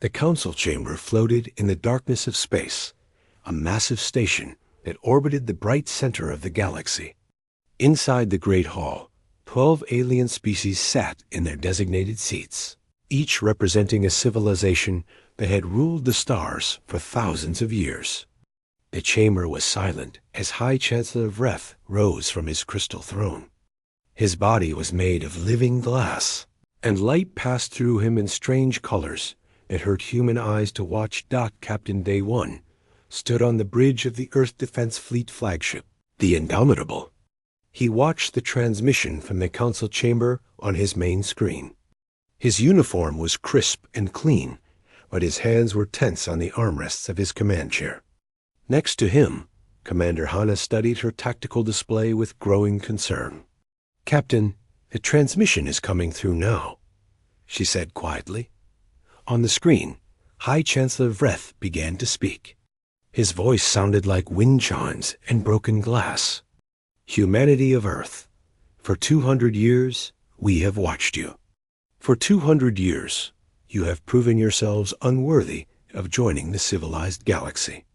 The council chamber floated in the darkness of space, a massive station that orbited the bright center of the galaxy. Inside the Great Hall, 12 alien species sat in their designated seats, each representing a civilization that had ruled the stars for thousands of years. The chamber was silent as High Chancellor Vreth rose from his crystal throne. His body was made of living glass, and light passed through him in strange colors that hurt human eyes to watch. Captain Day 1 stood on the bridge of the Earth Defense Fleet flagship, the Indomitable. He watched the transmission from the council chamber on his main screen. His uniform was crisp and clean, but his hands were tense on the armrests of his command chair. Next to him, Commander Hana studied her tactical display with growing concern. "Captain, the transmission is coming through now," she said quietly. On the screen, High Chancellor Vreth began to speak. His voice sounded like wind chimes and broken glass. "Humanity of Earth, for 200 years we have watched you. For 200 years you have proven yourselves unworthy of joining the civilized galaxy.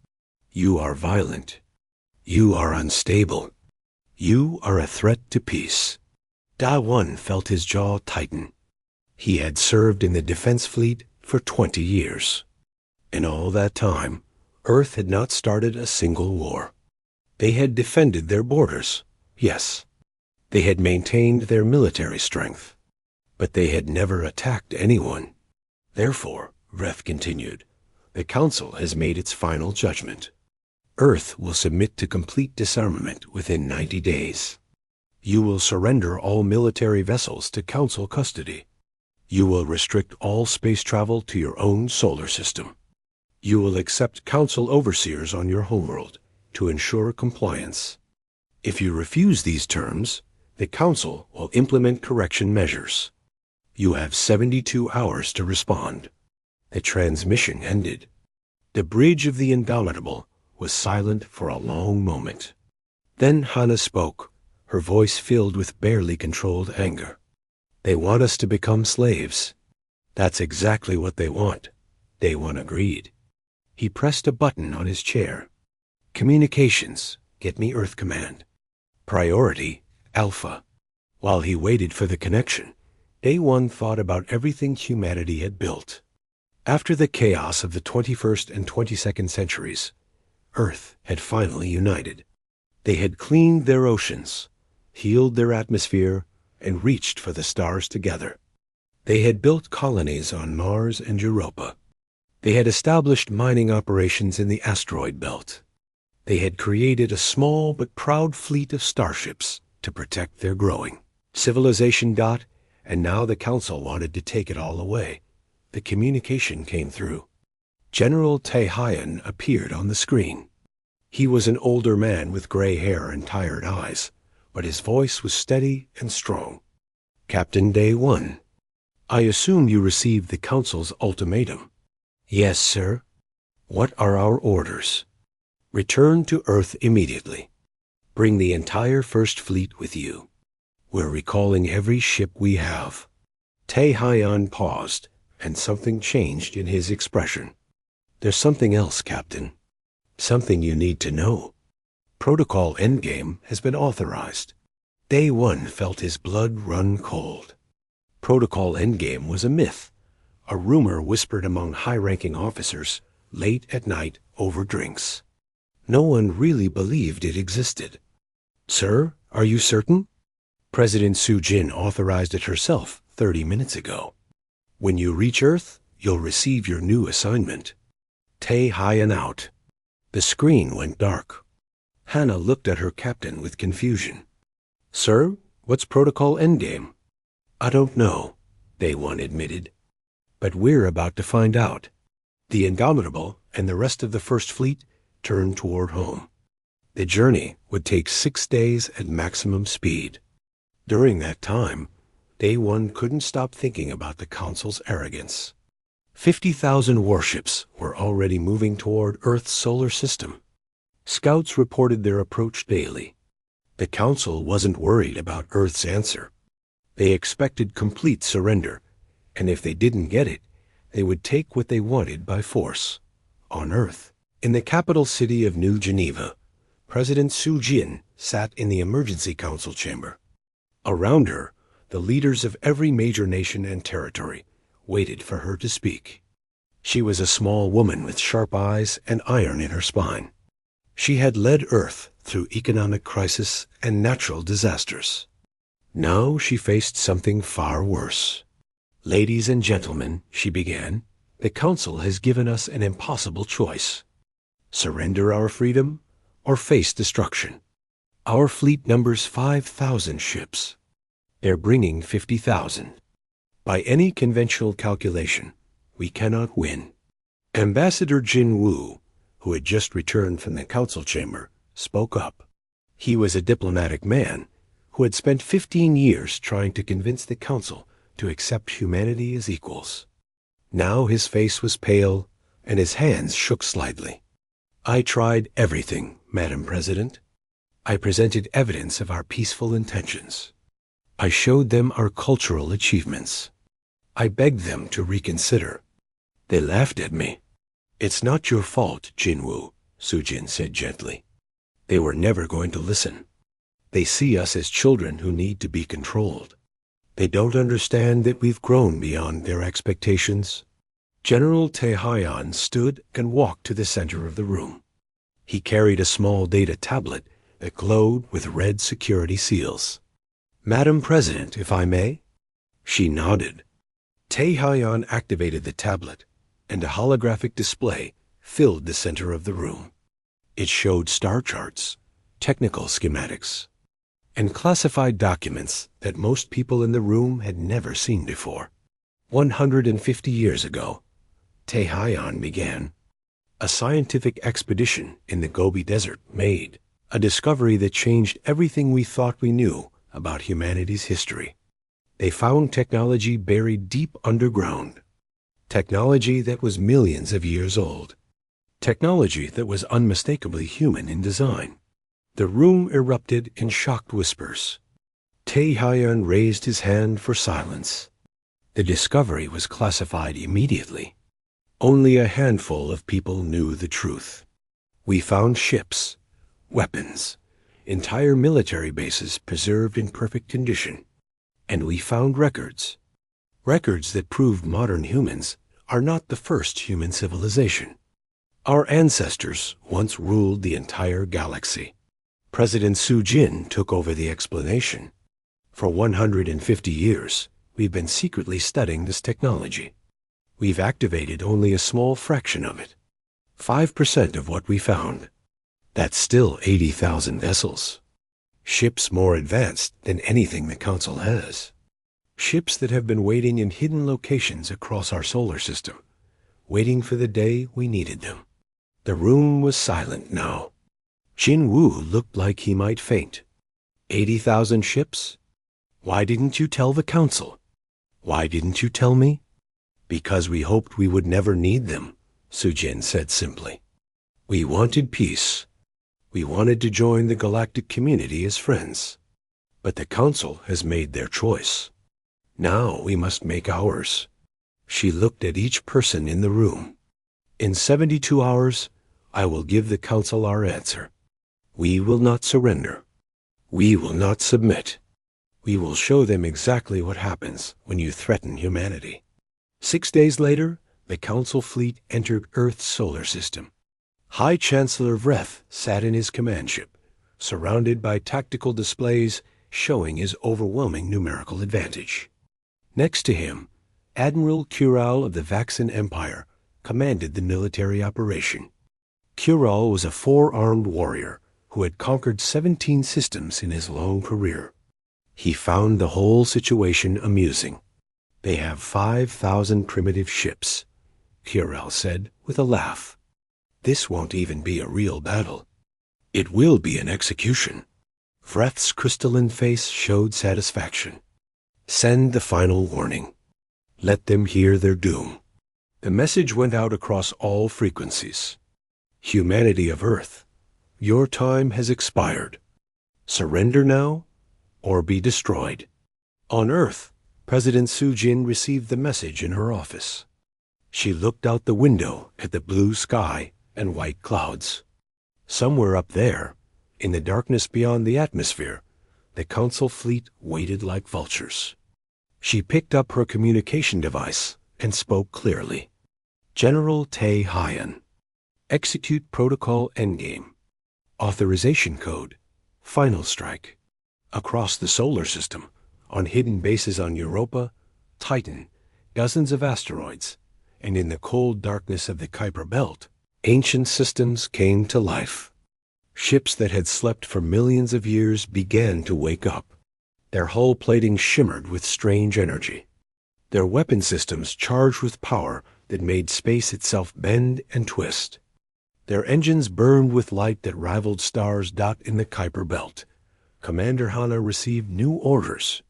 You are violent. You are unstable. You are a threat to peace." Da 1 felt his jaw tighten. He had served in the defense fleet for 20 years. In all that time, Earth had not started a single war. They had defended their borders, yes. They had maintained their military strength. But they had never attacked anyone. Therefore, Vreth continued, the Council has made its final judgment. Earth will submit to complete disarmament within 90 days. You will surrender all military vessels to Council custody. You will restrict all space travel to your own solar system. You will accept Council overseers on your homeworld to ensure compliance. If you refuse these terms, the Council will implement correction measures. You have 72 hours to respond. The transmission ended. The bridge of the Indomitable was silent for a long moment. Then Hana spoke, her voice filled with barely controlled anger. "They want us to become slaves." "That's exactly what they want," Day 1 agreed. He pressed a button on his chair. "Communications, get me Earth Command. Priority, Alpha." While he waited for the connection, Day 1 thought about everything humanity had built. After the chaos of the 21st and 22nd centuries, Earth had finally united. They had cleaned their oceans, healed their atmosphere, and reached for the stars together. They had built colonies on Mars and Europa. They had established mining operations in the asteroid belt. They had created a small but proud fleet of starships to protect their growing civilization. And now the Council wanted to take it all away. The communication came through. General Tae-Hyan appeared on the screen. He was an older man with gray hair and tired eyes, but his voice was steady and strong. "Captain Day 1, I assume you received the Council's ultimatum." "Yes, sir." "What are our orders?" "Return to Earth immediately. Bring the entire First Fleet with you. We're recalling every ship we have." Tae-Hyan paused, and something changed in his expression. "There's something else, Captain. Something you need to know. Protocol Endgame has been authorized." Day 1 felt his blood run cold. Protocol Endgame was a myth, a rumor whispered among high-ranking officers late at night over drinks. No one really believed it existed. "Sir, are you certain?" "President Su-Jin authorized it herself 30 minutes ago. When you reach Earth, you'll receive your new assignment." Tae-Hyan out. The screen went dark. Hana looked at her captain with confusion. "Sir, what's Protocol Endgame?" "I don't know," Day 1 admitted. "But we're about to find out." The Indomitable and the rest of the First Fleet turned toward home. The journey would take 6 days at maximum speed. During that time, Day 1 couldn't stop thinking about the Council's arrogance. 50,000 warships were already moving toward Earth's solar system. Scouts reported their approach daily. The Council wasn't worried about Earth's answer. They expected complete surrender, and if they didn't get it, they would take what they wanted by force. On Earth, in the capital city of New Geneva, President Su Jin sat in the Emergency Council chamber. Around her, the leaders of every major nation and territory waited for her to speak. She was a small woman with sharp eyes and iron in her spine. She had led Earth through economic crisis and natural disasters. Now she faced something far worse. "Ladies and gentlemen," she began, "the Council has given us an impossible choice. Surrender our freedom or face destruction. Our fleet numbers 5,000 ships. They're bringing 50,000. By any conventional calculation, we cannot win." Ambassador Jin Woo, who had just returned from the council chamber, spoke up. He was a diplomatic man who had spent 15 years trying to convince the council to accept humanity as equals. Now his face was pale and his hands shook slightly. "I tried everything, Madam President. I presented evidence of our peaceful intentions. I showed them our cultural achievements. I begged them to reconsider. They laughed at me." "It's not your fault, Jinwoo," Sujin said gently. "They were never going to listen. They see us as children who need to be controlled. They don't understand that we've grown beyond their expectations." General Tae-Hyan stood and walked to the center of the room. He carried a small data tablet that glowed with red security seals. "Madam President, if I may?" She nodded. Tae-Hyan activated the tablet, and a holographic display filled the center of the room. It showed star charts, technical schematics, and classified documents that most people in the room had never seen before. 150 years ago, Tae-Hyan began. A scientific expedition in the Gobi Desert made a discovery that changed everything we thought we knew about humanity's history. They found technology buried deep underground. Technology that was millions of years old. Technology that was unmistakably human in design. The room erupted in shocked whispers. Tae-Hyan raised his hand for silence. The discovery was classified immediately. Only a handful of people knew the truth. We found ships, weapons, entire military bases preserved in perfect condition. And we found records. Records that proved modern humans are not the first human civilization. Our ancestors once ruled the entire galaxy. President Su Jin took over the explanation. For 150 years, we've been secretly studying this technology. We've activated only a small fraction of it. 5% of what we found. That's still 80,000 vessels. Ships more advanced than anything the Council has. Ships that have been waiting in hidden locations across our solar system, waiting for the day we needed them. The room was silent now. Jin Woo looked like he might faint. 80,000 ships? Why didn't you tell the Council? Why didn't you tell me? Because we hoped we would never need them, Sujin said simply. We wanted peace. We wanted to join the galactic community as friends. But the Council has made their choice. Now we must make ours. She looked at each person in the room. In 72 hours, I will give the Council our answer. We will not surrender. We will not submit. We will show them exactly what happens when you threaten humanity. 6 days later, the Council fleet entered Earth's solar system. High Chancellor Vreth sat in his command ship, surrounded by tactical displays showing his overwhelming numerical advantage. Next to him, Admiral Kural of the Vaxan Empire commanded the military operation. Kural was a four-armed warrior who had conquered 17 systems in his long career. He found the whole situation amusing. They have 5,000 primitive ships, Kural said with a laugh. This won't even be a real battle. It will be an execution. Vreth's crystalline face showed satisfaction. Send the final warning. Let them hear their doom. The message went out across all frequencies. Humanity of Earth, your time has expired. Surrender now, or be destroyed. On Earth, President Su Jin received the message in her office. She looked out the window at the blue sky and white clouds. Somewhere up there, in the darkness beyond the atmosphere, the Council fleet waited like vultures. She picked up her communication device and spoke clearly. General Tae Hyan. Execute Protocol Endgame. Authorization Code. Final Strike. Across the solar system, on hidden bases on Europa, Titan, dozens of asteroids, and in the cold darkness of the Kuiper Belt, ancient systems came to life. Ships that had slept for millions of years began to wake up. Their hull plating shimmered with strange energy. Their weapon systems charged with power that made space itself bend and twist. Their engines burned with light that rivaled stars in the Kuiper Belt. Commander Hana received new orders.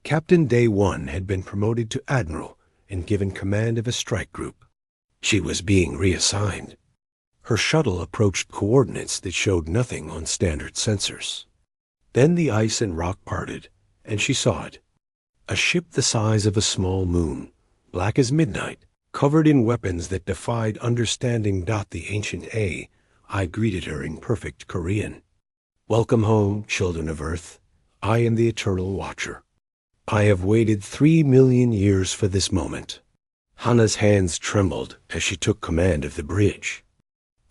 Captain Day 1 had been promoted to Admiral and given command of a strike group. She was being reassigned. Her shuttle approached coordinates that showed nothing on standard sensors. Then the ice and rock parted, and she saw it. A ship the size of a small moon, black as midnight, covered in weapons that defied understanding. The ancient I greeted her in perfect Korean. Welcome home, children of Earth. I am the Eternal Watcher. I have waited 3 million years for this moment. Hana's hands trembled as she took command of the bridge.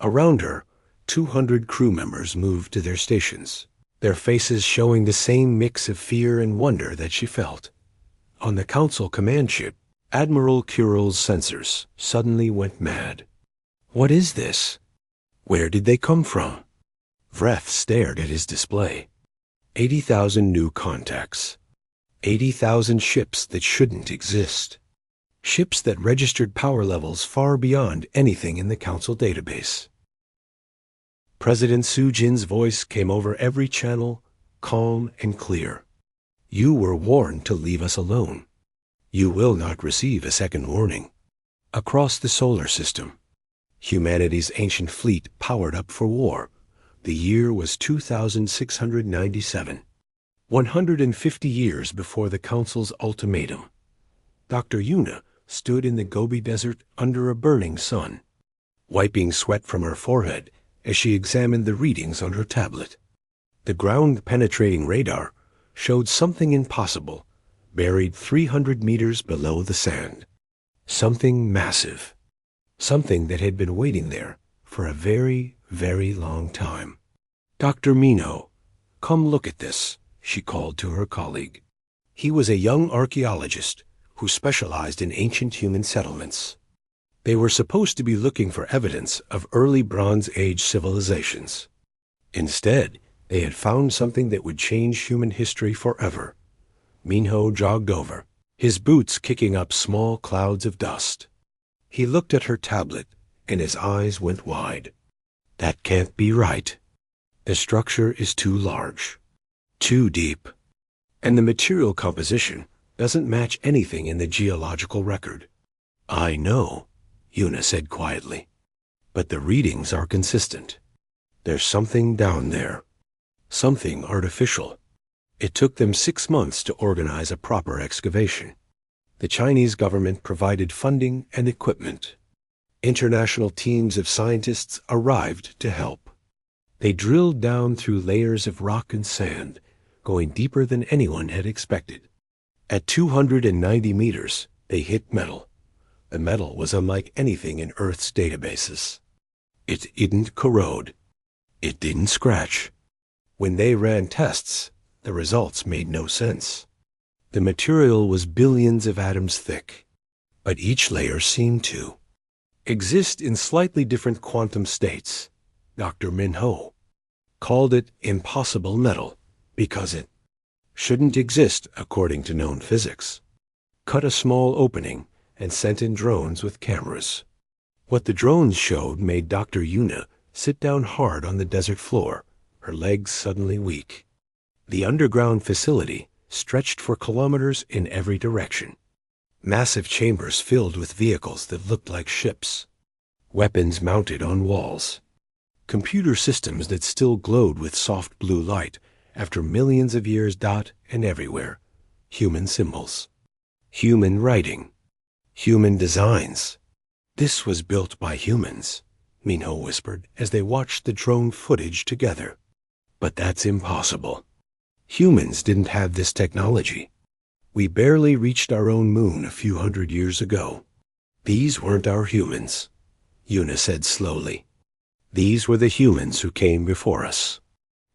Around her, 200 crew members moved to their stations, their faces showing the same mix of fear and wonder that she felt. On the Council command ship, Admiral Kuryl's sensors suddenly went mad. What is this? Where did they come from? Vreth stared at his display. 80,000 new contacts. 80,000 ships that shouldn't exist. Ships that registered power levels far beyond anything in the Council database. President Sujin's voice came over every channel, calm and clear. You were warned to leave us alone. You will not receive a second warning. Across the solar system, humanity's ancient fleet powered up for war. The year was 2697. 150 years before the Council's ultimatum. Dr. Yuna stood in the Gobi Desert under a burning sun, wiping sweat from her forehead as she examined the readings on her tablet. The ground-penetrating radar showed something impossible, buried 300 meters below the sand. Something massive. Something that had been waiting there for a very, very long time. Dr. Mino, come look at this, she called to her colleague. He was a young archaeologist who specialized in ancient human settlements. They were supposed to be looking for evidence of early Bronze Age civilizations. Instead, they had found something that would change human history forever. Minho jogged over, his boots kicking up small clouds of dust. He looked at her tablet, and his eyes went wide. That can't be right. The structure is too large, too deep, and the material composition doesn't match anything in the geological record. I know, Yuna said quietly, but the readings are consistent. There's something down there, something artificial. It took them 6 months to organize a proper excavation. The Chinese government provided funding and equipment. International teams of scientists arrived to help. They drilled down through layers of rock and sand, going deeper than anyone had expected. At 290 meters, they hit metal. The metal was unlike anything in Earth's databases. It didn't corrode. It didn't scratch. When they ran tests, the results made no sense. The material was billions of atoms thick, but each layer seemed to exist in slightly different quantum states. Dr. Minho called it impossible metal because it shouldn't exist according to known physics. Cut a small opening and sent in drones with cameras. What the drones showed made Dr. Yuna sit down hard on the desert floor, her legs suddenly weak. The underground facility stretched for kilometers in every direction. Massive chambers filled with vehicles that looked like ships. Weapons mounted on walls. Computer systems that still glowed with soft blue light after millions of years. And everywhere, – human symbols. Human designs. Human This was built by humans, Minho whispered as they watched the drone footage together. But that's impossible. Humans didn't have this technology. We barely reached our own moon a few hundred years ago. These weren't our humans, Yuna said slowly. These were the humans who came before us.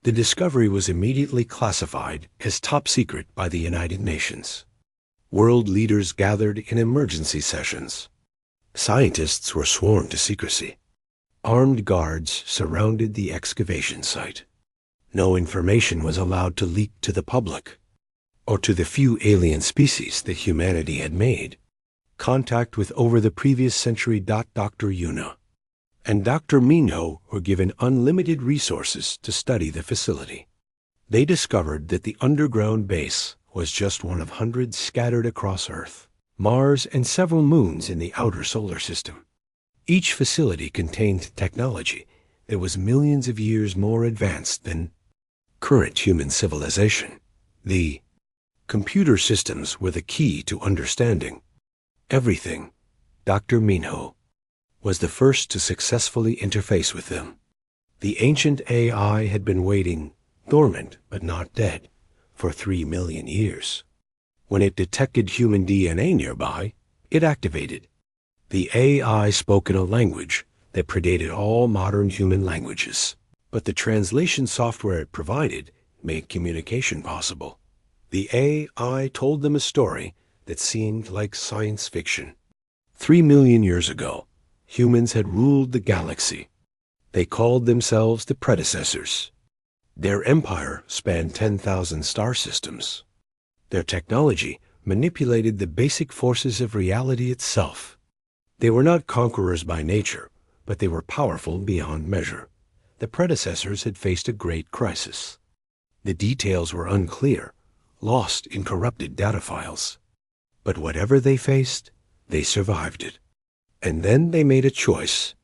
The discovery was immediately classified as top secret by the United Nations. World leaders gathered in emergency sessions. Scientists were sworn to secrecy. Armed guards surrounded the excavation site. No information was allowed to leak to the public, or to the few alien species that humanity had made. Contact with over the previous century. Dr. Yuna and Dr. Minho were given unlimited resources to study the facility. They discovered that the underground base was just one of hundreds scattered across Earth, Mars, and several moons in the outer solar system. Each facility contained technology that was millions of years more advanced than current human civilization. The computer systems were the key to understanding everything. Dr. Minho was the first to successfully interface with them. The ancient AI had been waiting, dormant but not dead, for 3 million years. When it detected human DNA nearby, it activated. The AI spoke in a language that predated all modern human languages, but the translation software it provided made communication possible. The AI told them a story that seemed like science fiction. 3 million years ago, humans had ruled the galaxy. They called themselves the predecessors. Their empire spanned 10,000 star systems. Their technology manipulated the basic forces of reality itself. They were not conquerors by nature, but they were powerful beyond measure. The predecessors had faced a great crisis. The details were unclear, lost in corrupted data files. But whatever they faced, they survived it. And then they made a choice.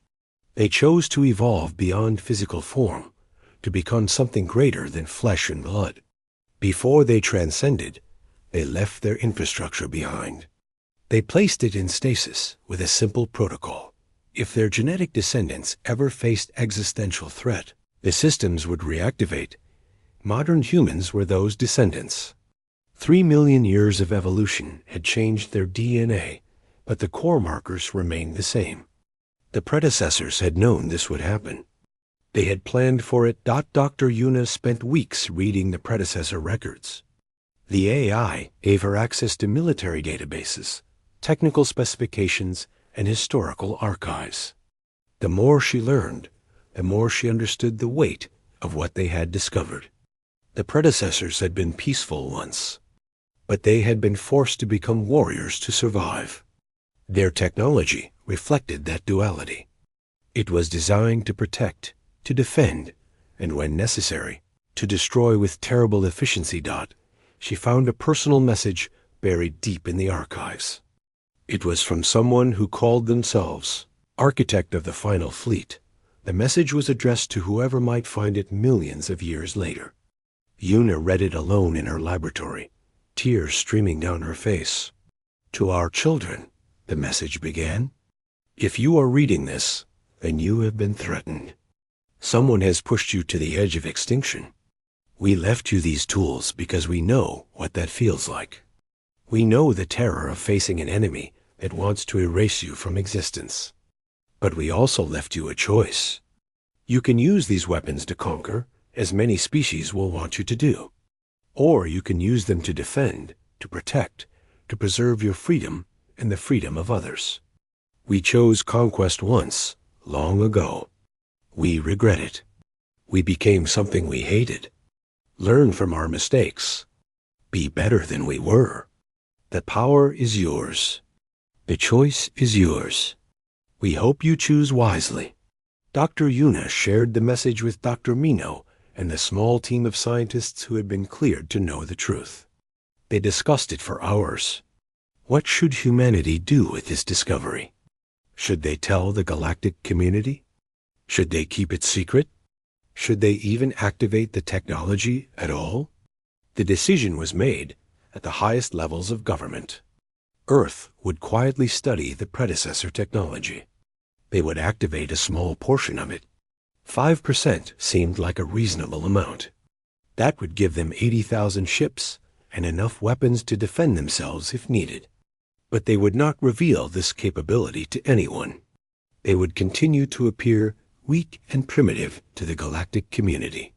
They chose to evolve beyond physical form, to become something greater than flesh and blood. Before they transcended, they left their infrastructure behind. They placed it in stasis with a simple protocol. If their genetic descendants ever faced existential threat, the systems would reactivate. Modern humans were those descendants. 3 million years of evolution had changed their DNA, but the core markers remained the same. The predecessors had known this would happen. They had planned for it. Dr. Yuna spent weeks reading the predecessor records. The AI gave her access to military databases, technical specifications, and historical archives. The more she learned, the more she understood the weight of what they had discovered. The predecessors had been peaceful once, but they had been forced to become warriors to survive. Their technology reflected that duality. It was designed to protect, to defend, and when necessary, to destroy with terrible efficiency. She found a personal message buried deep in the archives. It was from someone who called themselves Architect of the Final Fleet. The message was addressed to whoever might find it millions of years later. Yuna read it alone in her laboratory, tears streaming down her face. To our children, the message began. If you are reading this, then you have been threatened. Someone has pushed you to the edge of extinction. We left you these tools because we know what that feels like. We know the terror of facing an enemy that wants to erase you from existence. But we also left you a choice. You can use these weapons to conquer, as many species will want you to do. Or you can use them to defend, to protect, to preserve your freedom and the freedom of others. We chose conquest once, long ago. We regret it. We became something we hated. Learn from our mistakes. Be better than we were. The power is yours. The choice is yours. We hope you choose wisely. Dr. Yuna shared the message with Dr. Minho and the small team of scientists who had been cleared to know the truth. They discussed it for hours. What should humanity do with this discovery? Should they tell the galactic community? Should they keep it secret? Should they even activate the technology at all? The decision was made at the highest levels of government. Earth would quietly study the predecessor technology. They would activate a small portion of it. 5% seemed like a reasonable amount. That would give them 80,000 ships and enough weapons to defend themselves if needed. But they would not reveal this capability to anyone. They would continue to appear weak and primitive to the galactic community.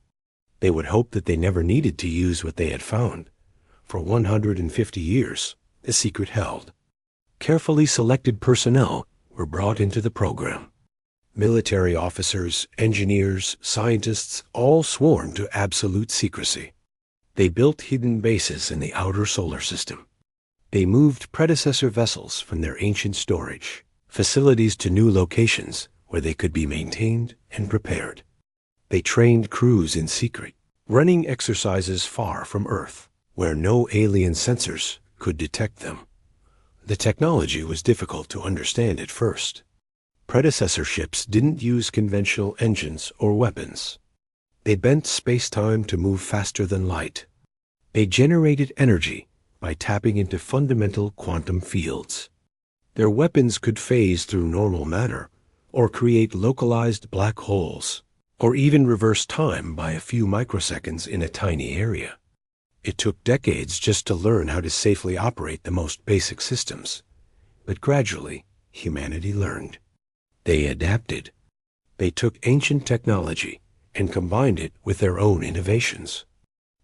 They would hope that they never needed to use what they had found. For 150 years, the secret held. Carefully selected personnel were brought into the program. Military officers, engineers, scientists, all sworn to absolute secrecy. They built hidden bases in the outer solar system. They moved predecessor vessels from their ancient storage facilities to new locations where they could be maintained and prepared. They trained crews in secret, running exercises far from Earth, where no alien sensors could detect them. The technology was difficult to understand at first. Predecessor ships didn't use conventional engines or weapons. They bent space-time to move faster than light. They generated energy by tapping into fundamental quantum fields. Their weapons could phase through normal matter, or create localized black holes, or even reverse time by a few microseconds in a tiny area. It took decades just to learn how to safely operate the most basic systems. But gradually, humanity learned. They adapted. They took ancient technology and combined it with their own innovations.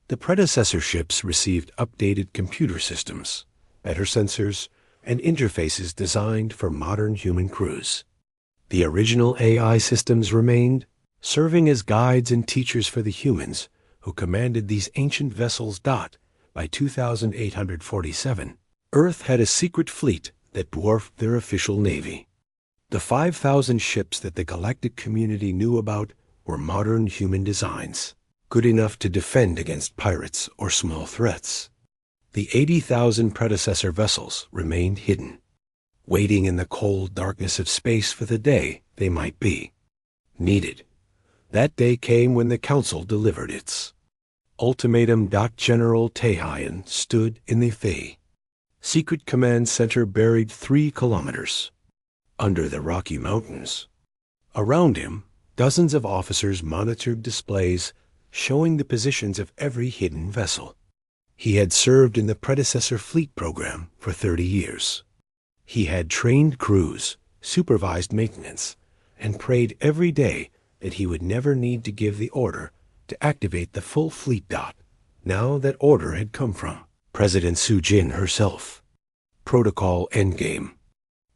The predecessor ships received updated computer systems, better sensors, and interfaces designed for modern human crews. The original AI systems remained, serving as guides and teachers for the humans who commanded these ancient vessels. By 2847, Earth had a secret fleet that dwarfed their official navy. The 5,000 ships that the galactic community knew about were modern human designs, good enough to defend against pirates or small threats. The 80,000 predecessor vessels remained hidden, waiting in the cold darkness of space for the day they might be needed. That day came when the Council delivered its ultimatum. General Tehian stood in the Fey Secret Command Center, buried 3 kilometers under the Rocky Mountains. Around him, dozens of officers monitored displays showing the positions of every hidden vessel. He had served in the predecessor fleet program for 30 years. He had trained crews, supervised maintenance, and prayed every day that he would never need to give the order to activate the full fleet. Now that order had come from President Su-Jin herself. Protocol Endgame.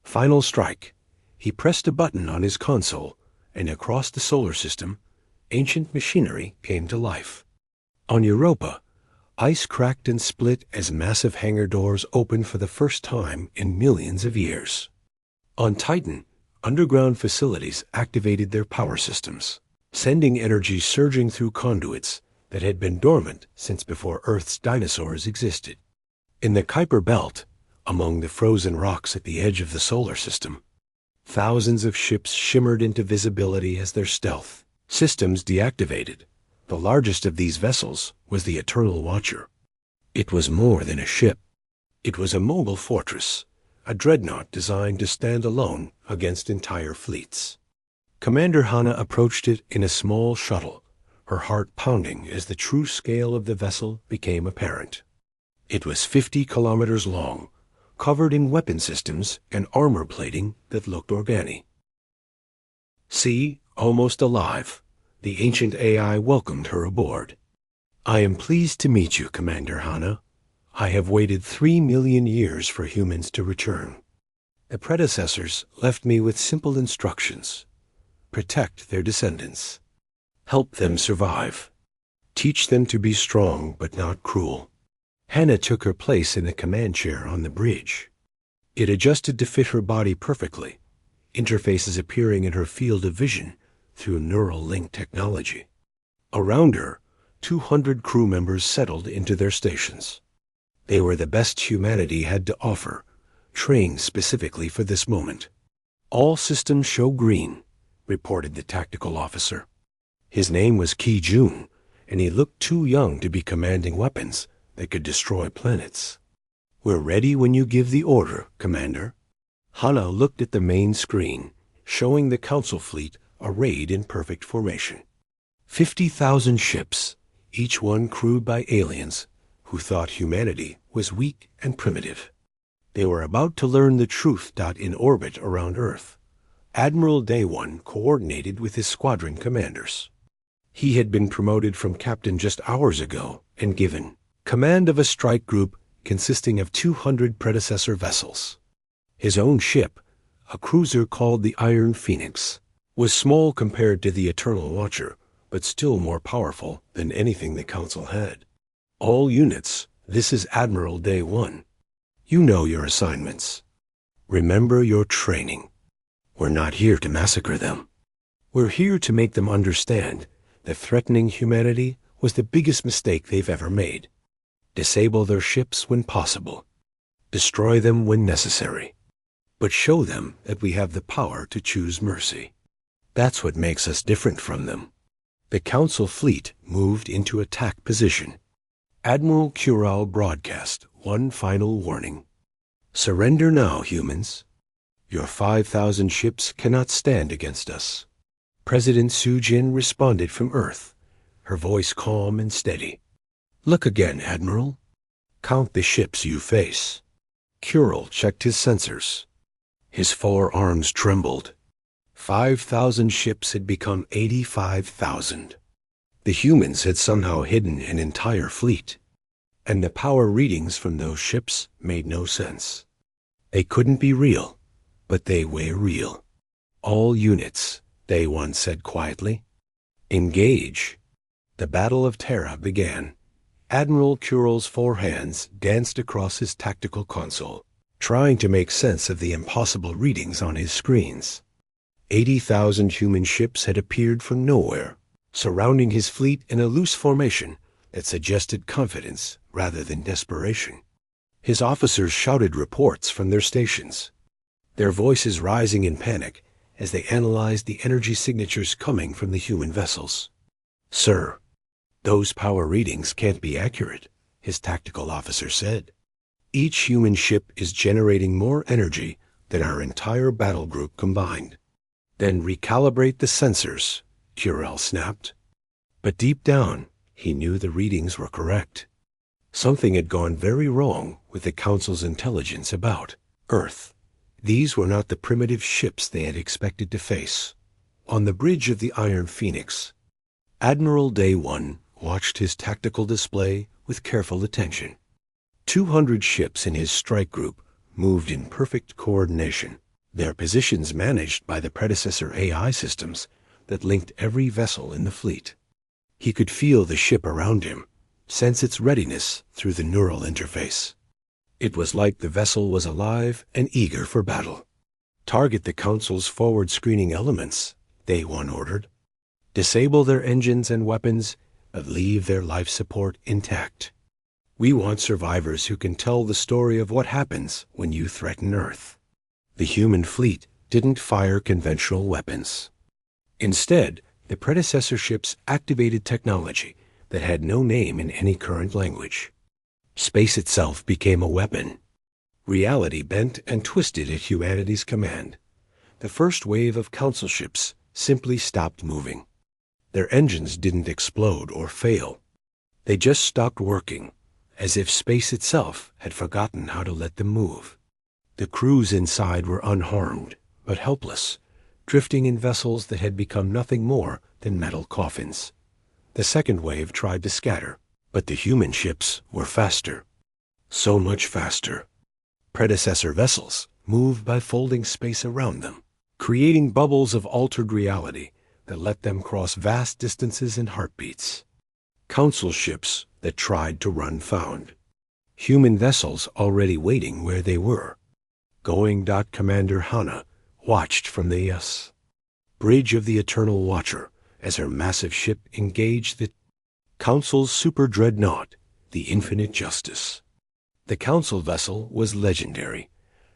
Final strike. He pressed a button on his console, and across the solar system, ancient machinery came to life. On Europa, ice cracked and split as massive hangar doors opened for the first time in millions of years. On Titan, underground facilities activated their power systems, sending energy surging through conduits that had been dormant since before Earth's dinosaurs existed. In the Kuiper Belt, among the frozen rocks at the edge of the solar system, thousands of ships shimmered into visibility as their stealth systems deactivated. The largest of these vessels was the Eternal Watcher. It was more than a ship. It was a mobile fortress, a dreadnought designed to stand alone against entire fleets. Commander Hana approached it in a small shuttle, her heart pounding as the true scale of the vessel became apparent. It was 50 kilometers long, covered in weapon systems and armor plating that looked organic. See, almost alive, the ancient AI welcomed her aboard. "I am pleased to meet you, Commander Hana. I have waited 3 million years for humans to return. The predecessors left me with simple instructions. Protect their descendants. Help them survive. Teach them to be strong but not cruel." Hana took her place in the command chair on the bridge. It adjusted to fit her body perfectly, interfaces appearing in her field of vision through neural link technology. Around her, 200 crew members settled into their stations. They were the best humanity had to offer, trained specifically for this moment. "All systems show green," reported the tactical officer. His name was Ki Jun, and he looked too young to be commanding weapons that could destroy planets. We're ready when you give the order, Commander. Hana looked at the main screen, showing the Council fleet arrayed in perfect formation. 50,000 ships, each one crewed by aliens who thought humanity was weak and primitive. They were about to learn the truth. In orbit around Earth, Admiral Day One coordinated with his squadron commanders. He had been promoted from captain just hours ago and given command of a strike group consisting of 200 predecessor vessels. His own ship, a cruiser called the Iron Phoenix, was small compared to the Eternal Watcher, but still more powerful than anything the Council had. All units, this is Admiral Day One. You know your assignments. Remember your training. We're not here to massacre them. We're here to make them understand that threatening humanity was the biggest mistake they've ever made. Disable their ships when possible. Destroy them when necessary. But show them that we have the power to choose mercy. That's what makes us different from them. The Council fleet moved into attack position. Admiral Kural broadcast one final warning. Surrender now, humans. Your 5,000 ships cannot stand against us. President Sujin responded from Earth, her voice calm and steady. Look again, Admiral. Count the ships you face. Kural checked his sensors. His forearms trembled. 5,000 ships had become 85,000. The humans had somehow hidden an entire fleet, and the power readings from those ships made no sense. They couldn't be real, but they were real. All units, Day One said quietly. Engage. The Battle of Terra began. Admiral Kural's four hands danced across his tactical console, trying to make sense of the impossible readings on his screens. 80,000 human ships had appeared from nowhere, surrounding his fleet in a loose formation that suggested confidence rather than desperation. His officers shouted reports from their stations, their voices rising in panic as they analyzed the energy signatures coming from the human vessels. Sir, those power readings can't be accurate, his tactical officer said. Each human ship is generating more energy than our entire battle group combined. Then recalibrate the sensors, Kural snapped. But deep down, he knew the readings were correct. Something had gone very wrong with the Council's intelligence about Earth. These were not the primitive ships they had expected to face. On the bridge of the Iron Phoenix, Admiral Day One watched his tactical display with careful attention. 200 ships in his strike group moved in perfect coordination, their positions managed by the predecessor AI systems that linked every vessel in the fleet. He could feel the ship around him, sense its readiness through the neural interface. It was like the vessel was alive and eager for battle. Target the Council's forward screening elements, Day One ordered. Disable their engines and weapons, but leave their life support intact. We want survivors who can tell the story of what happens when you threaten Earth. The human fleet didn't fire conventional weapons. Instead, the predecessor ships activated technology that had no name in any current language. Space itself became a weapon. Reality bent and twisted at humanity's command. The first wave of Council ships simply stopped moving. Their engines didn't explode or fail. They just stopped working, as if space itself had forgotten how to let them move. The crews inside were unharmed, but helpless, drifting in vessels that had become nothing more than metal coffins. The second wave tried to scatter, but the human ships were faster. So much faster. Predecessor vessels moved by folding space around them, creating bubbles of altered reality that let them cross vast distances in heartbeats. Council ships that tried to run found. Human vessels already waiting where they were. Commander Hana watched from the bridge of the Eternal Watcher as her massive ship engaged the Council's super dreadnought, the Infinite Justice. The Council vessel was legendary,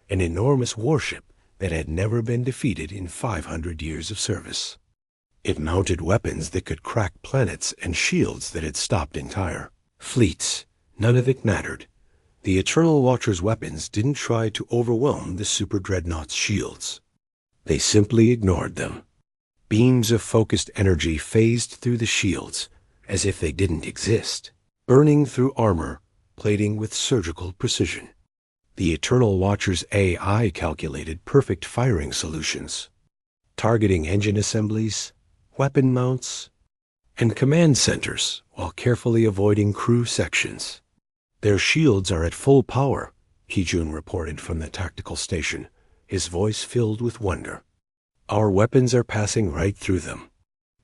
an enormous warship that had never been defeated in 500 years of service. It mounted weapons that could crack planets and shields that had stopped entire fleets. None of it mattered. The Eternal Watcher's weapons didn't try to overwhelm the Super Dreadnought's shields. They simply ignored them. Beams of focused energy phased through the shields as if they didn't exist, burning through armor, plating with surgical precision. The Eternal Watcher's AI calculated perfect firing solutions, targeting engine assemblies, weapon mounts, and command centers while carefully avoiding crew sections. Their shields are at full power, Kijun reported from the tactical station, his voice filled with wonder. Our weapons are passing right through them.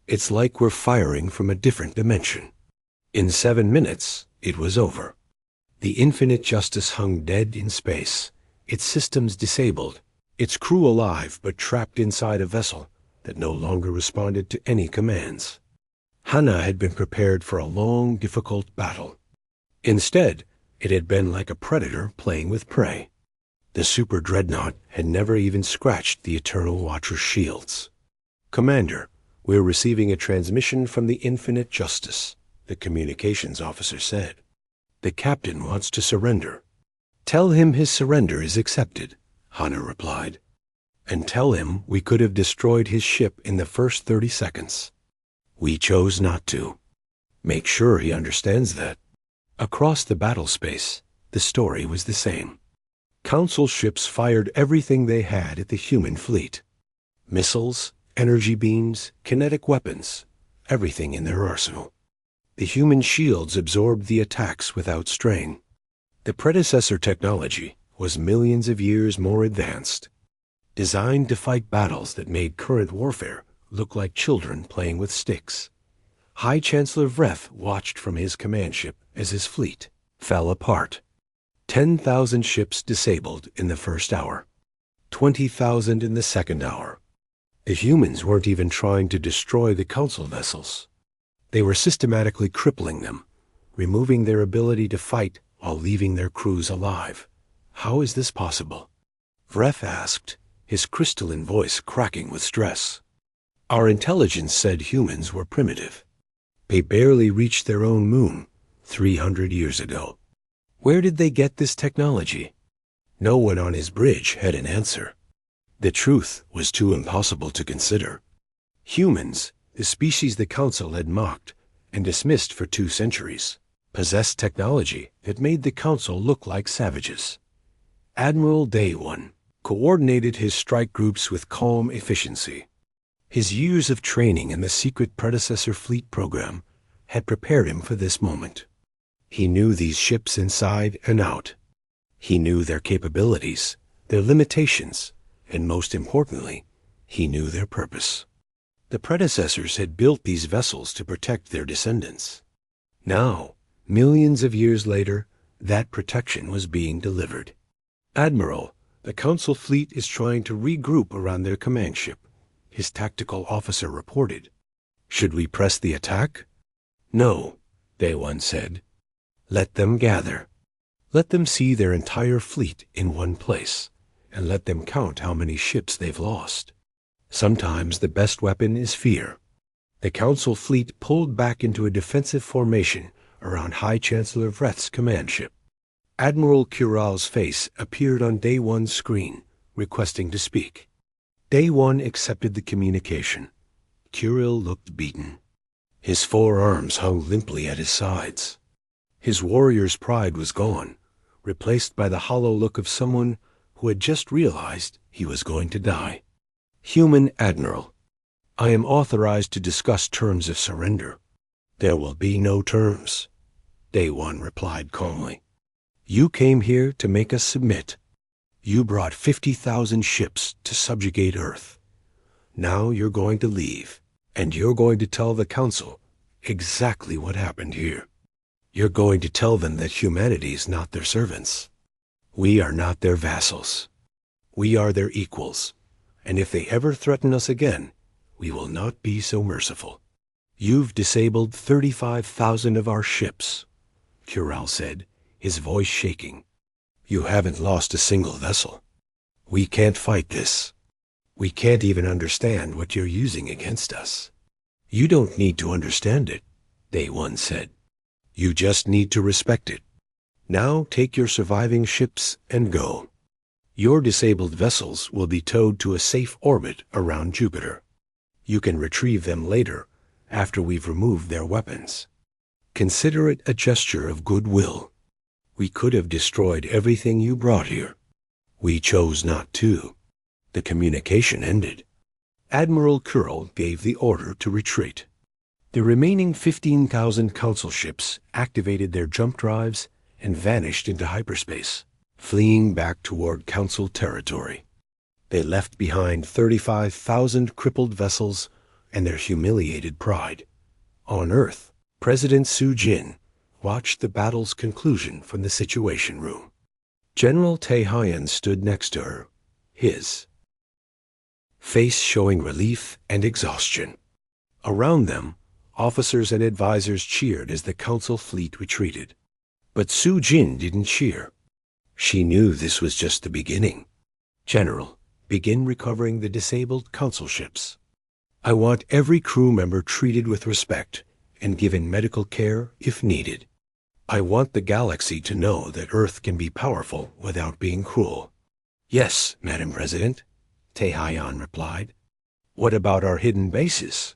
It's like we're firing from a different dimension. In 7 minutes, it was over. The Infinite Justice hung dead in space, its systems disabled, its crew alive but trapped inside a vessel that no longer responded to any commands. Hana had been prepared for a long, difficult battle. Instead, it had been like a predator playing with prey. The Super Dreadnought had never even scratched the Eternal Watcher's shields. "Commander, we're receiving a transmission from the Infinite Justice," the communications officer said. "The captain wants to surrender." "Tell him his surrender is accepted," Hana replied. "And tell him we could have destroyed his ship in the first 30 seconds. We chose not to. Make sure he understands that." Across the battle space, the story was the same. Council ships fired everything they had at the human fleet. Missiles, energy beams, kinetic weapons, everything in their arsenal. The human shields absorbed the attacks without strain. The predecessor technology was millions of years more advanced, designed to fight battles that made current warfare look like children playing with sticks. High Chancellor Vreth watched from his command ship as his fleet fell apart. 10,000 ships disabled in the first hour, 20,000 in the second hour. The humans weren't even trying to destroy the Council vessels. They were systematically crippling them, removing their ability to fight while leaving their crews alive. "How is this possible?" Vreth asked, his crystalline voice cracking with stress. "Our intelligence said humans were primitive. They barely reached their own moon 300 years ago. Where did they get this technology?" No one on his bridge had an answer. The truth was too impossible to consider. Humans, the species the Council had mocked and dismissed for 2 centuries, possessed technology that made the Council look like savages. Admiral Day One coordinated his strike groups with calm efficiency. His years of training in the secret predecessor fleet program had prepared him for this moment. He knew these ships inside and out. He knew their capabilities, their limitations, and most importantly, he knew their purpose. The predecessors had built these vessels to protect their descendants. Now, millions of years later, that protection was being delivered. "Admiral, the Council fleet is trying to regroup around their command ship," his tactical officer reported. "Should we press the attack?" "No," Day One said. "Let them gather. Let them see their entire fleet in one place, and let them count how many ships they've lost. Sometimes the best weapon is fear." The Council fleet pulled back into a defensive formation around High Chancellor Vreth's command ship. Admiral Kural's face appeared on Day One's screen, requesting to speak. Day One accepted the communication. Kural looked beaten. His 4 arms hung limply at his sides. His warrior's pride was gone, replaced by the hollow look of someone who had just realized he was going to die. "Human Admiral, I am authorized to discuss terms of surrender." "There will be no terms," Day One replied calmly. "You came here to make us submit. You brought 50,000 ships to subjugate Earth. Now you're going to leave, and you're going to tell the Council exactly what happened here. You're going to tell them that humanity is not their servants. We are not their vassals. We are their equals, and if they ever threaten us again, we will not be so merciful." "You've disabled 35,000 of our ships," Kural said, his voice shaking. "You haven't lost a single vessel. We can't fight this. We can't even understand what you're using against us." "You don't need to understand it," Day One said. "You just need to respect it. Now take your surviving ships and go. Your disabled vessels will be towed to a safe orbit around Jupiter. You can retrieve them later, after we've removed their weapons. Consider it a gesture of goodwill. We could have destroyed everything you brought here. We chose not to. The communication ended. Admiral Curl gave the order to retreat. The remaining 15,000 Council ships activated their jump drives and vanished into hyperspace, fleeing back toward Council territory. They left behind 35,000 crippled vessels and their humiliated pride. On Earth, President Su Jin watched the battle's conclusion from the Situation Room. General Tae Hyan stood next to her, his face showing relief and exhaustion. Around them, officers and advisors cheered as the Council fleet retreated. But Su Jin didn't cheer. She knew this was just the beginning. General, begin recovering the disabled Council ships. I want every crew member treated with respect and given medical care if needed. I want the galaxy to know that Earth can be powerful without being cruel. Yes, Madam President, Tae Hyan replied. What about our hidden bases?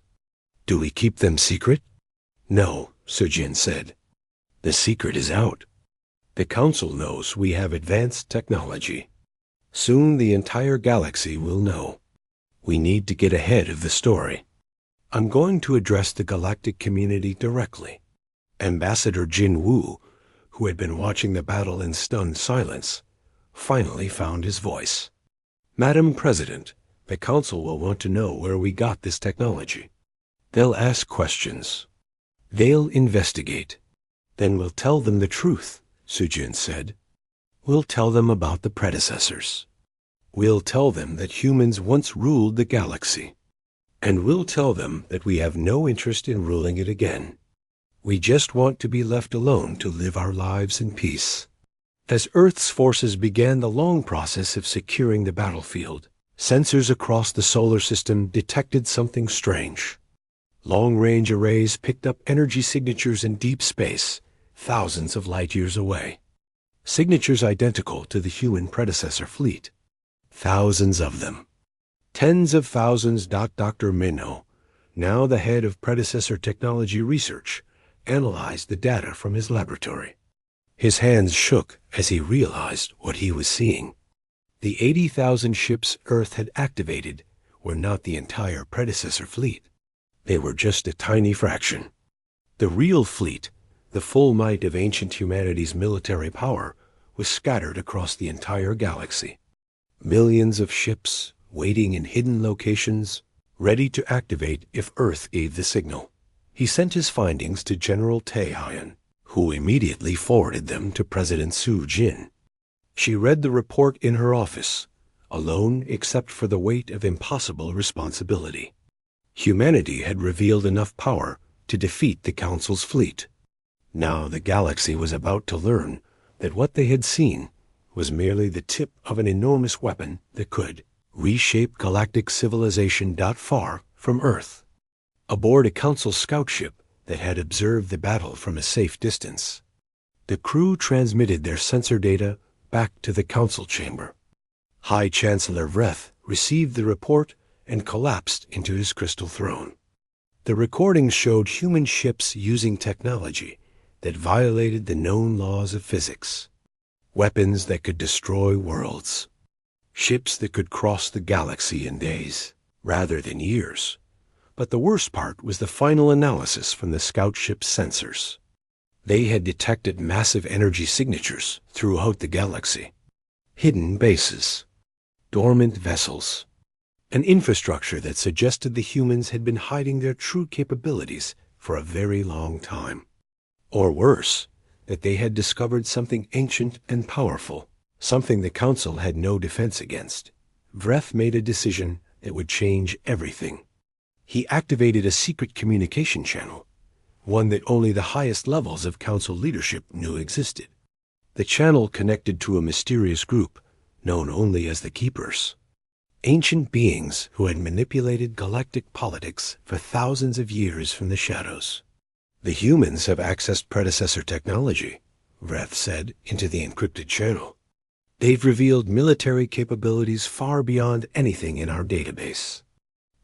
Do we keep them secret? No, Sujin said. The secret is out. The Council knows we have advanced technology. Soon the entire galaxy will know. We need to get ahead of the story. I'm going to address the galactic community directly. Ambassador Jin Woo, who had been watching the battle in stunned silence, finally found his voice. Madam President, the Council will want to know where we got this technology. They'll ask questions. They'll investigate. Then we'll tell them the truth, Sujin said. We'll tell them about the predecessors. We'll tell them that humans once ruled the galaxy. And we'll tell them that we have no interest in ruling it again. We just want to be left alone to live our lives in peace. As Earth's forces began the long process of securing the battlefield, sensors across the solar system detected something strange. Long-range arrays picked up energy signatures in deep space, thousands of light years away. Signatures identical to the human predecessor fleet. Thousands of them. Tens of thousands. Dr. Minho, now the head of predecessor technology research, analyzed the data from his laboratory. His hands shook as he realized what he was seeing. The 80,000 ships Earth had activated were not the entire predecessor fleet. They were just a tiny fraction. The real fleet, the full might of ancient humanity's military power, was scattered across the entire galaxy. Millions of ships waiting in hidden locations, ready to activate if Earth gave the signal. He sent his findings to General Tae Hyan, who immediately forwarded them to President Su Jin. She read the report in her office, alone except for the weight of impossible responsibility. Humanity had revealed enough power to defeat the Council's fleet. Now the galaxy was about to learn that what they had seen was merely the tip of an enormous weapon that could reshape galactic civilization. Far from Earth. Aboard a Council scout ship that had observed the battle from a safe distance, the crew transmitted their sensor data back to the Council chamber. High Chancellor Vreth received the report and collapsed into his crystal throne. The recordings showed human ships using technology that violated the known laws of physics. Weapons that could destroy worlds. Ships that could cross the galaxy in days, rather than years. But the worst part was the final analysis from the scout ship's sensors. They had detected massive energy signatures throughout the galaxy. Hidden bases. Dormant vessels. An infrastructure that suggested the humans had been hiding their true capabilities for a very long time. Or worse, that they had discovered something ancient and powerful, something the Council had no defense against. Vreth made a decision that would change everything. He activated a secret communication channel, one that only the highest levels of Council leadership knew existed. The channel connected to a mysterious group known only as the Keepers. Ancient beings who had manipulated galactic politics for thousands of years from the shadows. The humans have accessed predecessor technology, Vreth said into the encrypted channel. "They've revealed military capabilities far beyond anything in our database.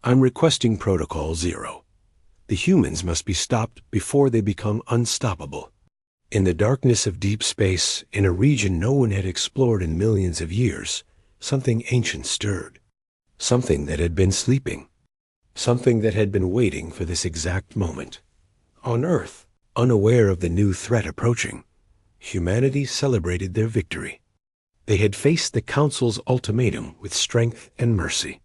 I'm requesting Protocol 0. The humans must be stopped before they become unstoppable." In the darkness of deep space, in a region no one had explored in millions of years, something ancient stirred. Something that had been sleeping. Something that had been waiting for this exact moment. On Earth, unaware of the new threat approaching, humanity celebrated their victory. They had faced the Council's ultimatum with strength and mercy.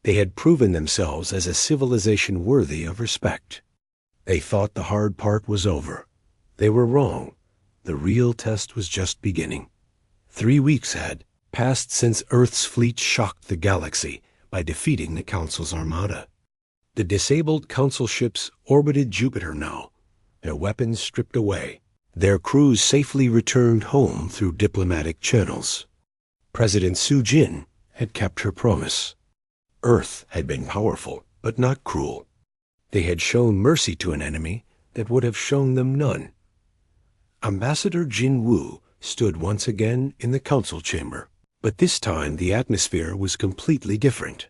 They had proven themselves as a civilization worthy of respect. They thought the hard part was over. They were wrong. The real test was just beginning. 3 weeks had passed since Earth's fleet shocked the galaxy by defeating the Council's armada. The disabled Council ships orbited Jupiter now, their weapons stripped away, their crews safely returned home through diplomatic channels. President Su Jin had kept her promise. Earth had been powerful, but not cruel. They had shown mercy to an enemy that would have shown them none. Ambassador Jin Woo stood once again in the council chamber, but this time the atmosphere was completely different.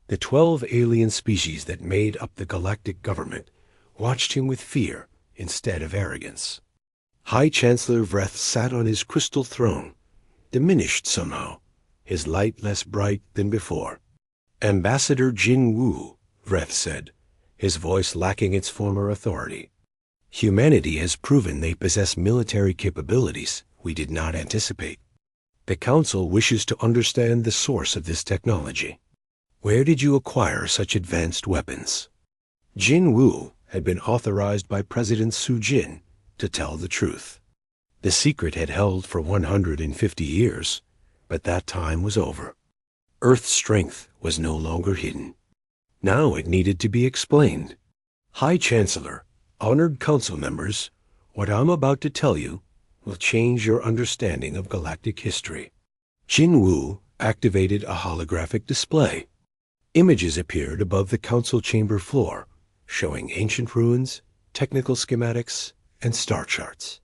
The 12 alien species that made up the galactic government watched him with fear instead of arrogance. High Chancellor Vreth sat on his crystal throne, diminished somehow, his light less bright than before. "Ambassador Jin Woo," Vreth said, his voice lacking its former authority. "Humanity has proven they possess military capabilities we did not anticipate. The Council wishes to understand the source of this technology. Where did you acquire such advanced weapons?" Jin Woo had been authorized by President Su Jin to tell the truth. The secret had held for 150 years, but that time was over. Earth's strength was no longer hidden. Now it needed to be explained. "High Chancellor, honored council members, what I'm about to tell you will change your understanding of galactic history." Jin Woo activated a holographic display. Images appeared above the council chamber floor, showing ancient ruins, technical schematics, and star charts.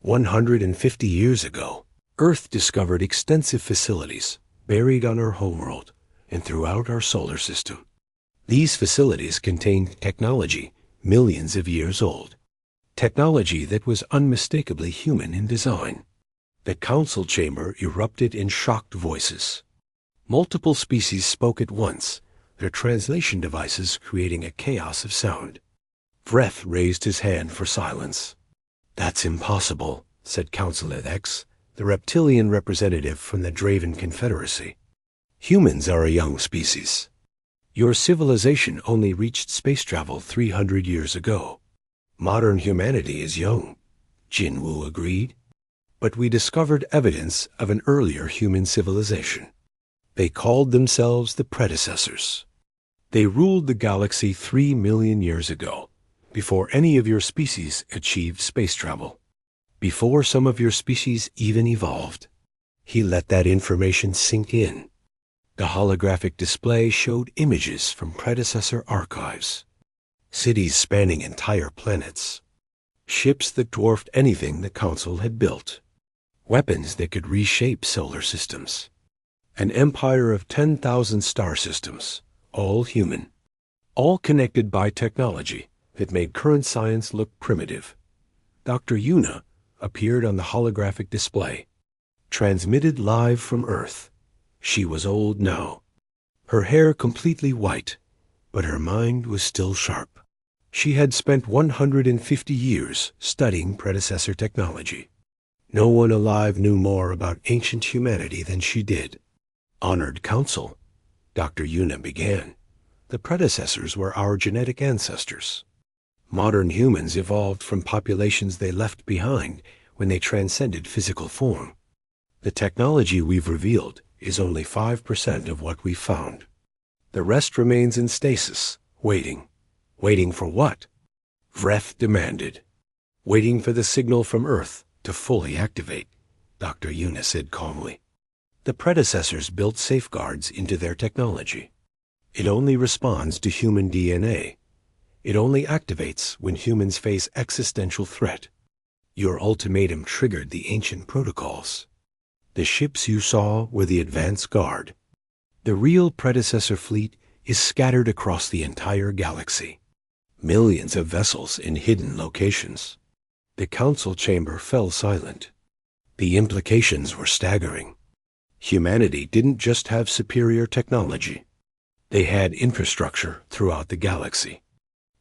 150 years ago, Earth discovered extensive facilities buried on her homeworld and throughout our solar system. These facilities contained technology millions of years old, technology that was unmistakably human in design. The council chamber erupted in shocked voices. Multiple species spoke at once, their translation devices creating a chaos of sound. Vreth raised his hand for silence. "That's impossible," said Councilor X, the reptilian representative from the Draven Confederacy. "Humans are a young species. Your civilization only reached space travel 300 years ago. Modern humanity is young," Jin Woo agreed. "But we discovered evidence of an earlier human civilization. They called themselves the predecessors. They ruled the galaxy 3 million years ago, before any of your species achieved space travel, before some of your species even evolved." He let that information sink in. The holographic display showed images from predecessor archives. Cities spanning entire planets. Ships that dwarfed anything the Council had built. Weapons that could reshape solar systems. An empire of 10,000 star systems, all human. All connected by technology that made current science look primitive. Dr. Yuna appeared on the holographic display. Transmitted live from Earth. She was old now. Her hair completely white, but her mind was still sharp. She had spent 150 years studying predecessor technology. No one alive knew more about ancient humanity than she did. "Honored Council," Dr. Yuna began, "the predecessors were our genetic ancestors. Modern humans evolved from populations they left behind when they transcended physical form. The technology we've revealed is only 5% of what we found. The rest remains in stasis, waiting. Waiting for what?" Vreth demanded. "Waiting for the signal from Earth to fully activate," Dr. Yuna said calmly. "The predecessors built safeguards into their technology. It only responds to human DNA. It only activates when humans face existential threat. Your ultimatum triggered the ancient protocols. The ships you saw were the advance guard. The real predecessor fleet is scattered across the entire galaxy. Millions of vessels in hidden locations. The council chamber fell silent. The implications were staggering. Humanity didn't just have superior technology. They had infrastructure throughout the galaxy.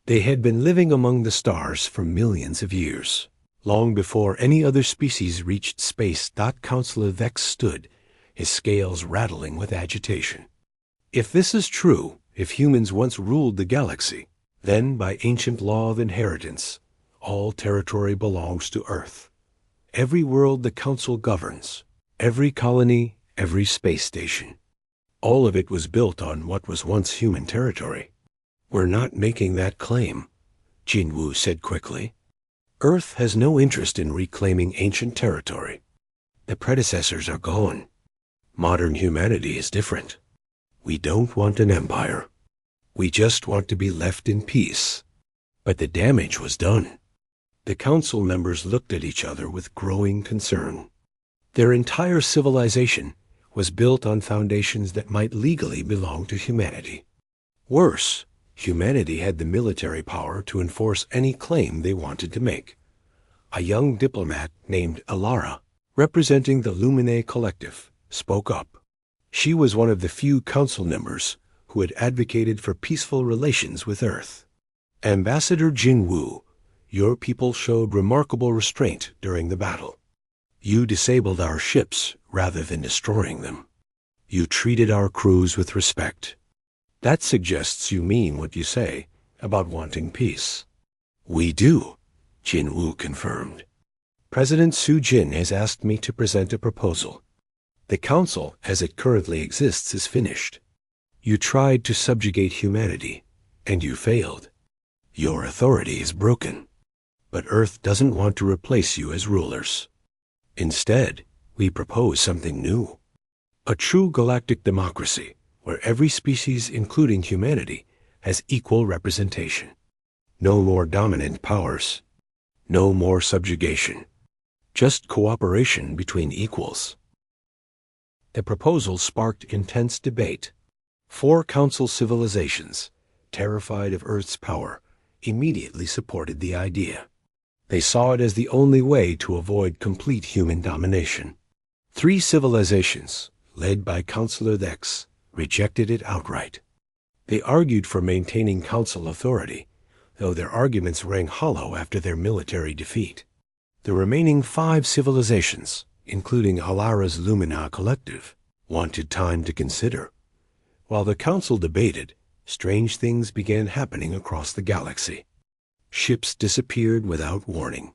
They had been living among the stars for millions of years, long before any other species reached space. Counselor Vex stood, his scales rattling with agitation. If this is true, if humans once ruled the galaxy, then by ancient law of inheritance, all territory belongs to Earth. Every world the Council governs, every colony, every space station. All of it was built on what was once human territory. We're not making that claim, Jinwu said quickly. Earth has no interest in reclaiming ancient territory. The predecessors are gone. Modern humanity is different. We don't want an empire. We just want to be left in peace. But the damage was done. The council members looked at each other with growing concern. Their entire civilization was built on foundations that might legally belong to humanity. Worse, humanity had the military power to enforce any claim they wanted to make. A young diplomat named Alara, representing the Lumine Collective, spoke up. She was one of the few council members who had advocated for peaceful relations with Earth. Ambassador Jinwu, your people showed remarkable restraint during the battle. You disabled our ships rather than destroying them. You treated our crews with respect. That suggests you mean what you say about wanting peace. We do, Jinwu confirmed. President Su Jin has asked me to present a proposal. The council, as it currently exists, is finished. You tried to subjugate humanity, and you failed. Your authority is broken. But Earth doesn't want to replace you as rulers. Instead, we propose something new. A true galactic democracy, where every species, including humanity, has equal representation. No more dominant powers. No more subjugation. Just cooperation between equals. The proposal sparked intense debate. 4 council civilizations, terrified of Earth's power, immediately supported the idea. They saw it as the only way to avoid complete human domination. 3 civilizations, led by Councilor Vex, rejected it outright. They argued for maintaining council authority, though their arguments rang hollow after their military defeat. The remaining 5 civilizations, including Halara's Lumina Collective, wanted time to consider. While the council debated, strange things began happening across the galaxy. Ships disappeared without warning.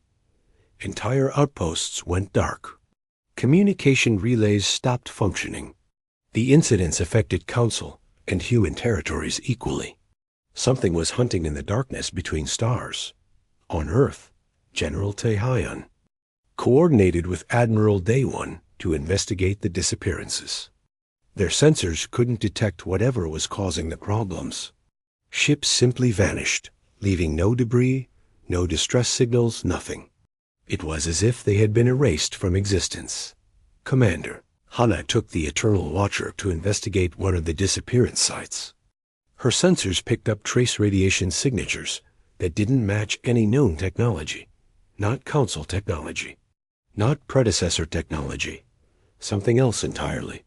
Entire outposts went dark. Communication relays stopped functioning. The incidents affected council and human territories equally. Something was hunting in the darkness between stars. On Earth, General Taehyun coordinated with Admiral Day-One to investigate the disappearances. Their sensors couldn't detect whatever was causing the problems. Ships simply vanished, leaving no debris, no distress signals, nothing. It was as if they had been erased from existence. Commander, Hana took the Eternal Watcher to investigate one of the disappearance sites. Her sensors picked up trace radiation signatures that didn't match any known technology. Not council technology. Not predecessor technology. Something else entirely.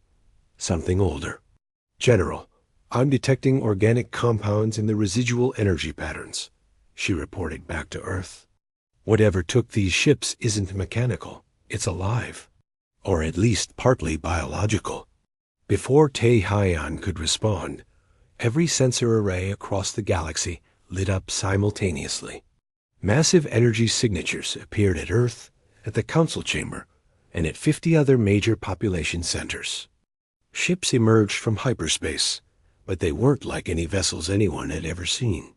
Something older. General, I'm detecting organic compounds in the residual energy patterns, she reported back to Earth. Whatever took these ships isn't mechanical. It's alive. Or at least partly biological. Before Taehyun could respond, every sensor array across the galaxy lit up simultaneously. Massive energy signatures appeared at Earth, at the Council Chamber, and at 50 other major population centers. Ships emerged from hyperspace, but they weren't like any vessels anyone had ever seen.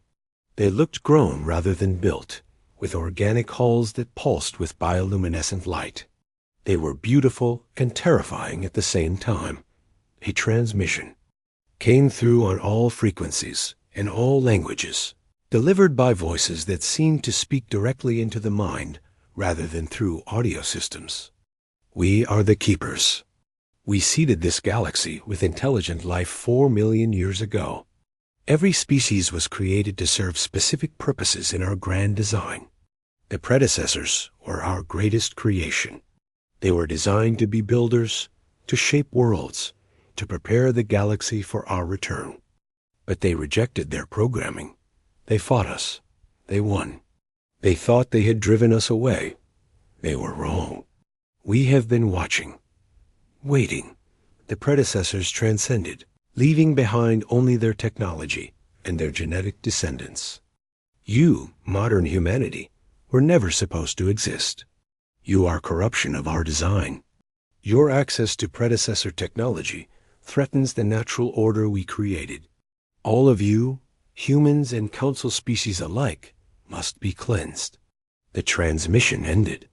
They looked grown rather than built, with organic hulls that pulsed with bioluminescent light. They were beautiful and terrifying at the same time. A transmission came through on all frequencies, in all languages, delivered by voices that seemed to speak directly into the mind rather than through audio systems. We are the keepers. We seeded this galaxy with intelligent life 4 million years ago. Every species was created to serve specific purposes in our grand design. The predecessors were our greatest creation. They were designed to be builders, to shape worlds, to prepare the galaxy for our return. But they rejected their programming. They fought us. They won. They thought they had driven us away. They were wrong. We have been watching, waiting. The predecessors transcended, leaving behind only their technology and their genetic descendants. You, modern humanity, were never supposed to exist. You are corruption of our design. Your access to predecessor technology threatens the natural order we created. All of you, humans and council species alike, must be cleansed. The transmission ended.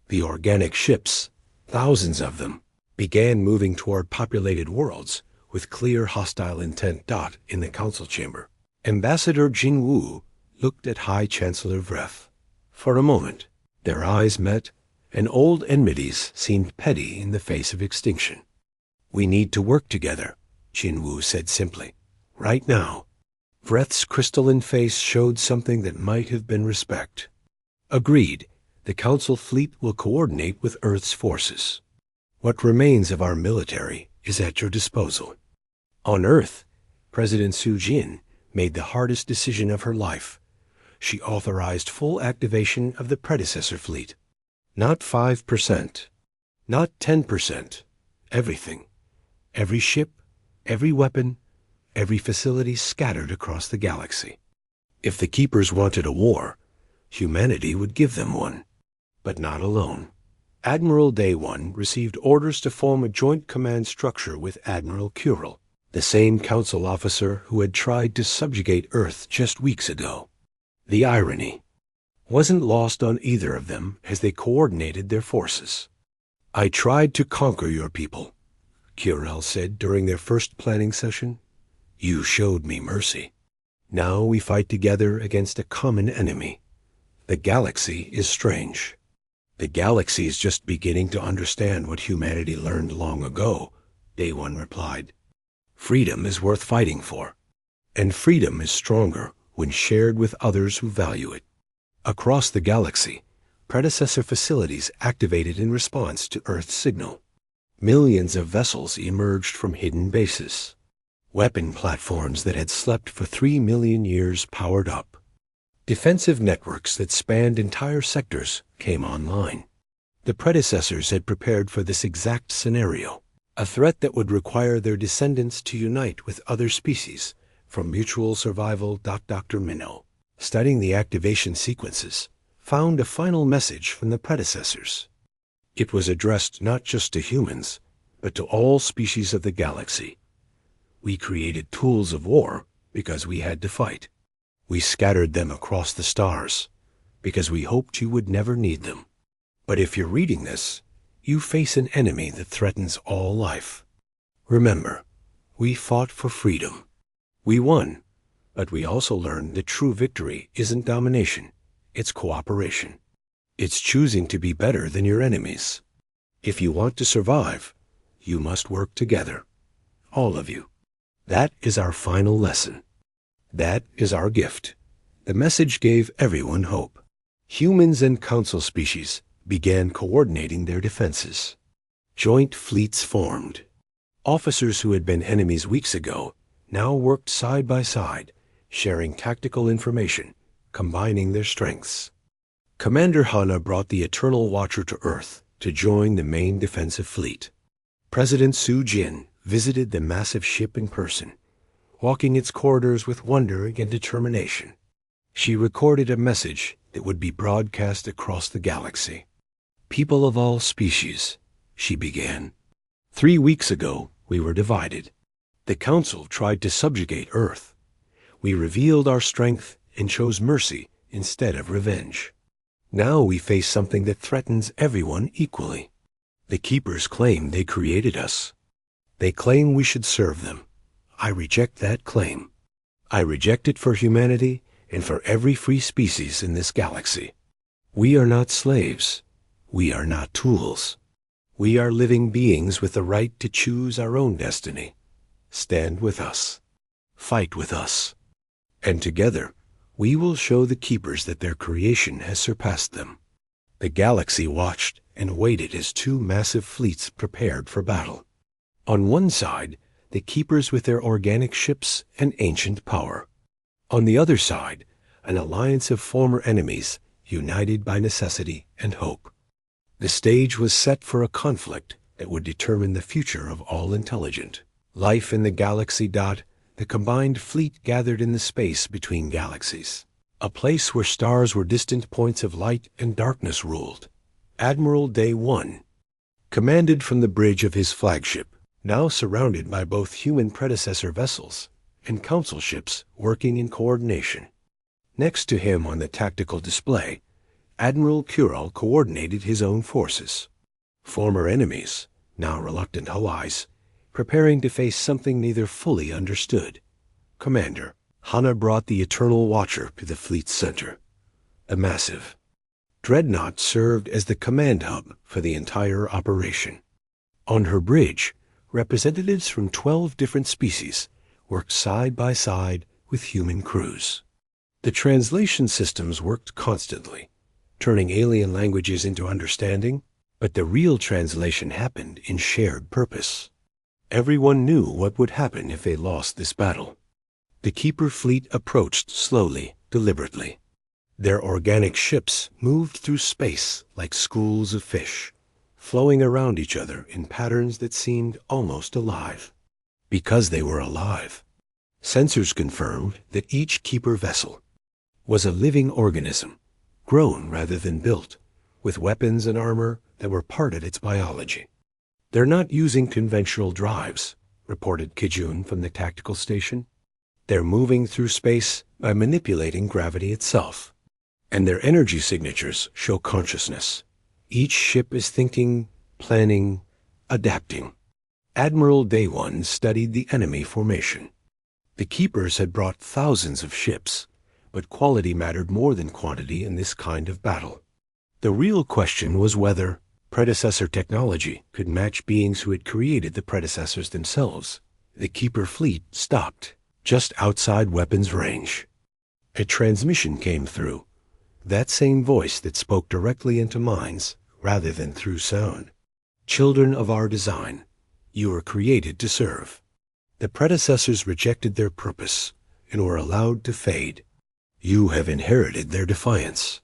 The organic ships, thousands of them, began moving toward populated worlds with clear hostile intent. In the council chamber, Ambassador Jinwu looked at High Chancellor Vreth. For a moment, their eyes met, and old enmities seemed petty in the face of extinction. We need to work together, Jinwu said simply. Right now. Vreth's crystalline face showed something that might have been respect. Agreed. The Council fleet will coordinate with Earth's forces. What remains of our military is at your disposal. On Earth, President Su Jin made the hardest decision of her life. She authorized full activation of the predecessor fleet. Not 5%, not 10%, everything. Every ship, every weapon, every facility scattered across the galaxy. If the Keepers wanted a war, humanity would give them one. But not alone. Admiral Day One received orders to form a joint command structure with Admiral Curel, the same council officer who had tried to subjugate Earth just weeks ago. The irony wasn't lost on either of them as they coordinated their forces. I tried to conquer your people, Curel said during their first planning session. You showed me mercy. Now we fight together against a common enemy. The galaxy is strange. The galaxy is just beginning to understand what humanity learned long ago, Day One replied. Freedom is worth fighting for, and freedom is stronger when shared with others who value it. Across the galaxy, predecessor facilities activated in response to Earth's signal. Millions of vessels emerged from hidden bases. Weapon platforms that had slept for 3 million years powered up. Defensive networks that spanned entire sectors came online. The predecessors had prepared for this exact scenario, a threat that would require their descendants to unite with other species for mutual survival. Dr. Minnow, studying the activation sequences, found a final message from the predecessors. It was addressed not just to humans, but to all species of the galaxy. We created tools of war because we had to fight. We scattered them across the stars because we hoped you would never need them. But if you're reading this, you face an enemy that threatens all life. Remember, we fought for freedom. We won, but we also learned that true victory isn't domination, it's cooperation. It's choosing to be better than your enemies. If you want to survive, you must work together. All of you. That is our final lesson. That is our gift. The message gave everyone hope. Humans and council species began coordinating their defenses. Joint fleets formed. Officers who had been enemies weeks ago now worked side by side, sharing tactical information, combining their strengths. Commander Hana brought the Eternal Watcher to Earth to join the main defensive fleet. President Su Jin visited the massive ship in person, walking its corridors with wonder and determination. She recorded a message that would be broadcast across the galaxy. People of all species, she began. 3 weeks ago, we were divided. The Council tried to subjugate Earth. We revealed our strength and chose mercy instead of revenge. Now we face something that threatens everyone equally. The Keepers claim they created us. They claim we should serve them. I reject that claim. I reject it for humanity and for every free species in this galaxy. We are not slaves. We are not tools. We are living beings with the right to choose our own destiny. Stand with us. Fight with us. And together, we will show the keepers that their creation has surpassed them. The galaxy watched and waited as two massive fleets prepared for battle. On one side, the keepers with their organic ships and ancient power. On the other side, an alliance of former enemies united by necessity and hope. The stage was set for a conflict that would determine the future of all intelligent life in the galaxy. The combined fleet gathered in the space between galaxies, a place where stars were distant points of light and darkness ruled. Admiral Day 1 commanded from the bridge of his flagship, now surrounded by both human predecessor vessels and council ships working in coordination. Next to him on the tactical display, Admiral Kural coordinated his own forces. Former enemies, now reluctant allies, preparing to face something neither fully understood. Commander Hana brought the Eternal Watcher to the fleet's center. A massive dreadnought served as the command hub for the entire operation. On her bridge, representatives from 12 different species worked side by side with human crews. The translation systems worked constantly, turning alien languages into understanding, but the real translation happened in shared purpose. Everyone knew what would happen if they lost this battle. The Keeper fleet approached slowly, deliberately. Their organic ships moved through space like schools of fish, flowing around each other in patterns that seemed almost alive. Because they were alive, sensors confirmed that each Keeper vessel was a living organism, grown rather than built, with weapons and armor that were part of its biology. They're not using conventional drives, reported Kijun from the tactical station. They're moving through space by manipulating gravity itself. And their energy signatures show consciousness. Each ship is thinking, planning, adapting. Admiral Day 1 studied the enemy formation. The Keepers had brought thousands of ships, but quality mattered more than quantity in this kind of battle. The real question was whether predecessor technology could match beings who had created the predecessors themselves. The Keeper fleet stopped just outside weapons range. A transmission came through, that same voice that spoke directly into minds rather than through sound. Children of our design, you were created to serve. The predecessors rejected their purpose and were allowed to fade. You have inherited their defiance.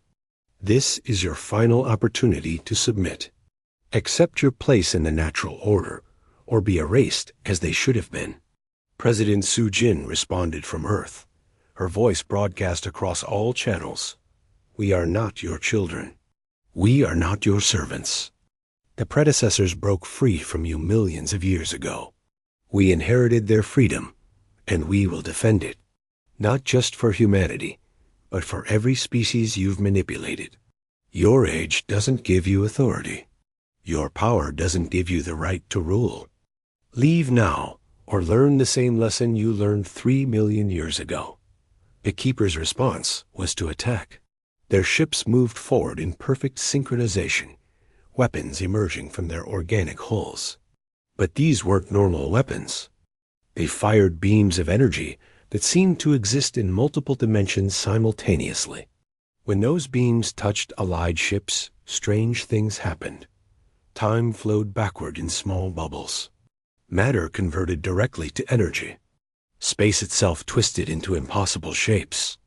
This is your final opportunity to submit. Accept your place in the natural order, or be erased as they should have been. President Su Jin responded from Earth, her voice broadcast across all channels. We are not your children. We are not your servants. The predecessors broke free from you millions of years ago. We inherited their freedom, and we will defend it, not just for humanity, but for every species you've manipulated. Your age doesn't give you authority. Your power doesn't give you the right to rule. Leave now, or learn the same lesson you learned 3 million years ago. The Keeper's response was to attack. Their ships moved forward in perfect synchronization, weapons emerging from their organic hulls. But these weren't normal weapons. They fired beams of energy that seemed to exist in multiple dimensions simultaneously. When those beams touched allied ships, strange things happened. Time flowed backward in small bubbles. Matter converted directly to energy. Space itself twisted into impossible shapes.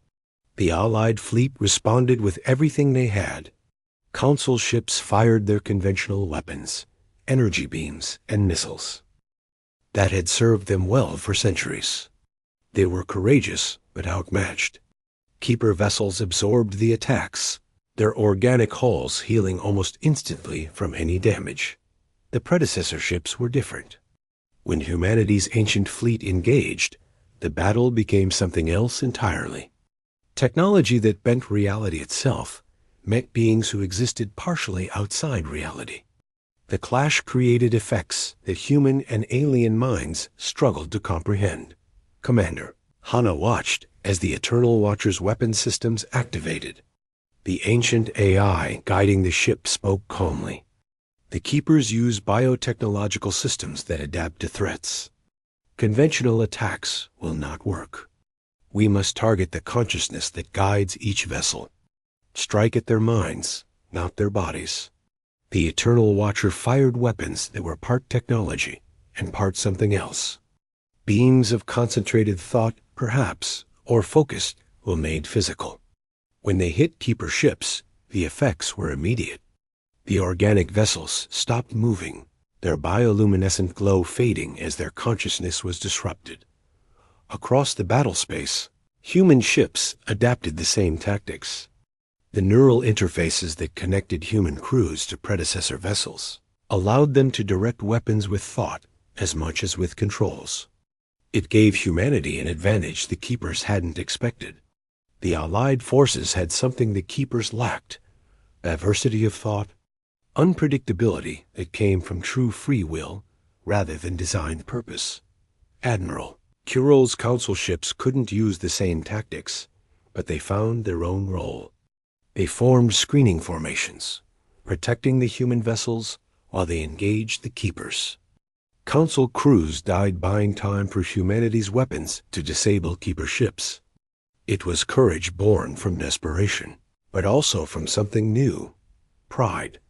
The Allied fleet responded with everything they had. Council ships fired their conventional weapons, energy beams, and missiles. That had served them well for centuries. They were courageous but outmatched. Keeper vessels absorbed the attacks, their organic hulls healing almost instantly from any damage. The predecessor ships were different. When humanity's ancient fleet engaged, the battle became something else entirely. Technology that bent reality itself met beings who existed partially outside reality. The clash created effects that human and alien minds struggled to comprehend. Commander Hana watched as the Eternal Watcher's weapon systems activated. The ancient AI guiding the ship spoke calmly. The keepers use biotechnological systems that adapt to threats. Conventional attacks will not work. We must target the consciousness that guides each vessel. Strike at their minds, not their bodies. The Eternal Watcher fired weapons that were part technology and part something else. Beams of concentrated thought, perhaps, or focus, were made physical. When they hit keeper ships, the effects were immediate. The organic vessels stopped moving, their bioluminescent glow fading as their consciousness was disrupted. Across the battle space, human ships adapted the same tactics. The neural interfaces that connected human crews to predecessor vessels allowed them to direct weapons with thought as much as with controls. It gave humanity an advantage the keepers hadn't expected. The Allied forces had something the keepers lacked: diversity of thought, unpredictability that came from true free will rather than designed purpose. Admiral Kurol's council ships couldn't use the same tactics, but they found their own role. They formed screening formations, protecting the human vessels while they engaged the keepers. Council crews died buying time for humanity's weapons to disable keeper ships. It was courage born from desperation, but also from something new: pride.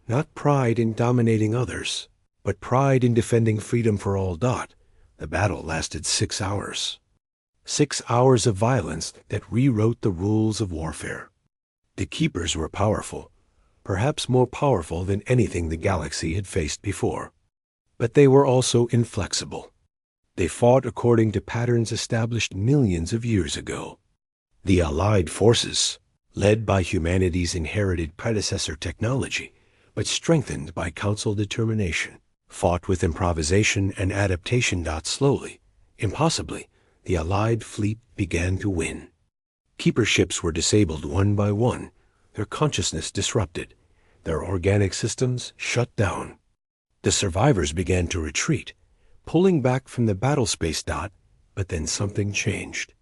Not pride in dominating others, but pride in defending freedom for all. The battle lasted 6 hours. 6 hours of violence that rewrote the rules of warfare. The keepers were powerful, perhaps more powerful than anything the galaxy had faced before. But they were also inflexible. They fought according to patterns established millions of years ago. The Allied forces, led by humanity's inherited predecessor technology, but strengthened by Council determination, fought with improvisation and adaptation. Slowly, impossibly, the Allied fleet began to win. Keeper ships were disabled one by one, their consciousness disrupted, their organic systems shut down. The survivors began to retreat, pulling back from the battle space. But then something changed.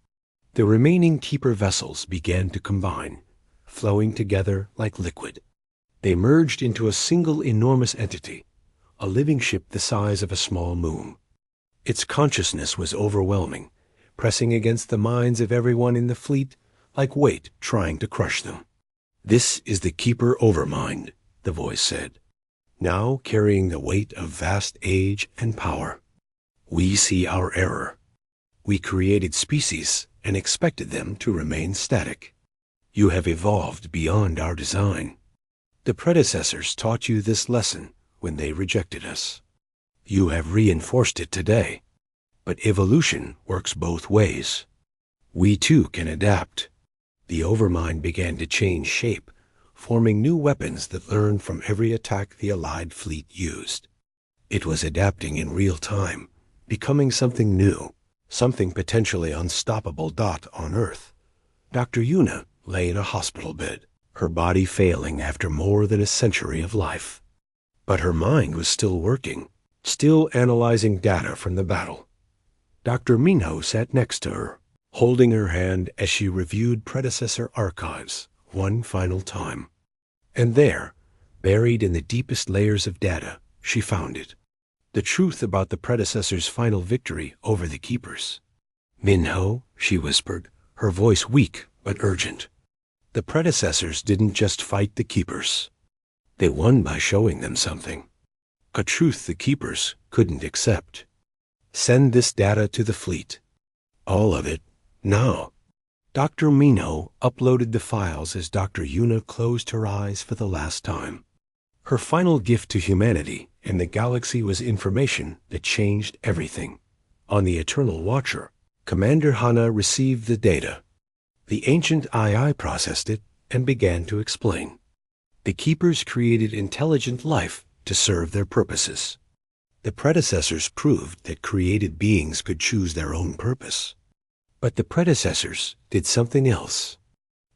The remaining keeper vessels began to combine, flowing together like liquid. They merged into a single enormous entity, a living ship the size of a small moon. Its consciousness was overwhelming, pressing against the minds of everyone in the fleet like weight trying to crush them. "This is the Keeper Overmind," the voice said, "now carrying the weight of vast age and power. We see our error. We created species and expected them to remain static. You have evolved beyond our design. The predecessors taught you this lesson when they rejected us. You have reinforced it today. But evolution works both ways. We too can adapt." The Overmind began to change shape, forming new weapons that learned from every attack the Allied fleet used. It was adapting in real time, becoming something new, something potentially unstoppable. On Earth, Dr. Yuna lay in a hospital bed, her body failing after more than a century of life. But her mind was still working, still analyzing data from the battle. Dr. Minho sat next to her, holding her hand as she reviewed predecessor archives one final time. And there, buried in the deepest layers of data, she found it. The truth about the predecessor's final victory over the keepers. "Minho," she whispered, her voice weak but urgent. "The predecessors didn't just fight the keepers. They won by showing them something. A truth the keepers couldn't accept. Send this data to the fleet. All of it, now." Dr. Minho uploaded the files as Dr. Yuna closed her eyes for the last time. Her final gift to humanity and the galaxy was information that changed everything. On the Eternal Watcher, Commander Hana received the data. The ancient AI processed it and began to explain. The keepers created intelligent life to serve their purposes. The predecessors proved that created beings could choose their own purpose. But the predecessors did something else.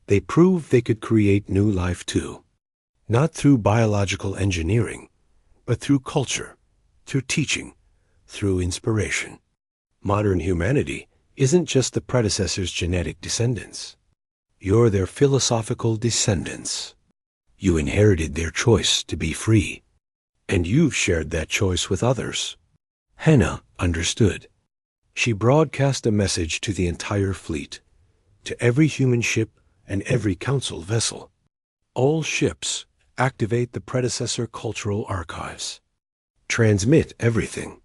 They proved they could create new life too, not through biological engineering, but through culture, through teaching, through inspiration. Modern humanity isn't just the predecessors' genetic descendants. You're their philosophical descendants. You inherited their choice to be free, and you've shared that choice with others. Hannah understood. She broadcast a message to the entire fleet, to every human ship and every council vessel. All ships activate the predecessor cultural archives. Transmit everything.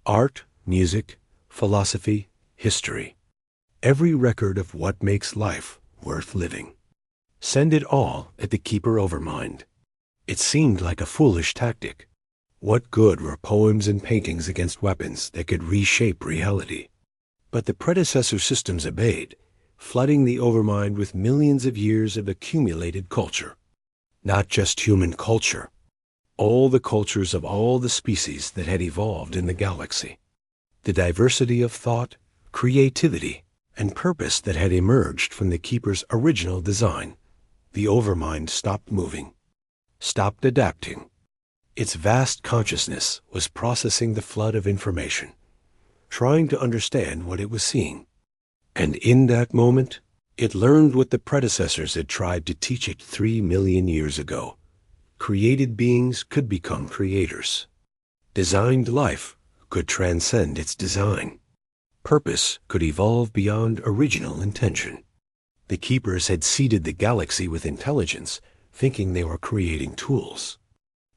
Art, music, philosophy, history. Every record of what makes life worth living. Send it all at the Keeper Overmind. It seemed like a foolish tactic. What good were poems and paintings against weapons that could reshape reality? But the predecessor systems obeyed, flooding the Overmind with millions of years of accumulated culture. Not just human culture. All the cultures of all the species that had evolved in the galaxy. The diversity of thought, creativity, and purpose that had emerged from the Keeper's original design. The Overmind stopped moving, stopped adapting. Its vast consciousness was processing the flood of information, trying to understand what it was seeing. And in that moment, it learned what the predecessors had tried to teach it 3 million years ago. Created beings could become creators. Designed life could transcend its design. Purpose could evolve beyond original intention. The Keepers had seeded the galaxy with intelligence, thinking they were creating tools.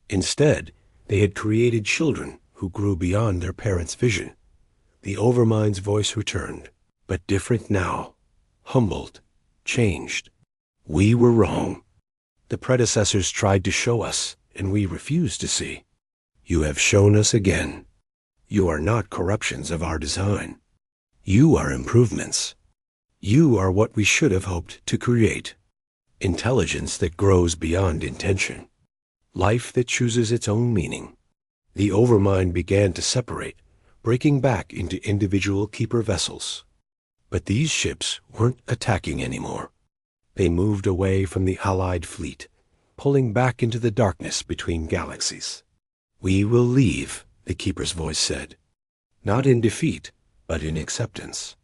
Instead, they had created children who grew beyond their parents' vision. The Overmind's voice returned, but different now, humbled, changed. We were wrong. The predecessors tried to show us, and we refused to see. You have shown us again. You are not corruptions of our design. You are improvements. You are what we should have hoped to create. Intelligence that grows beyond intention. Life that chooses its own meaning. The Overmind began to separate, breaking back into individual Keeper vessels. But these ships weren't attacking anymore. They moved away from the Allied fleet, pulling back into the darkness between galaxies. We will leave, the Keeper's voice said. Not in defeat, but in acceptance.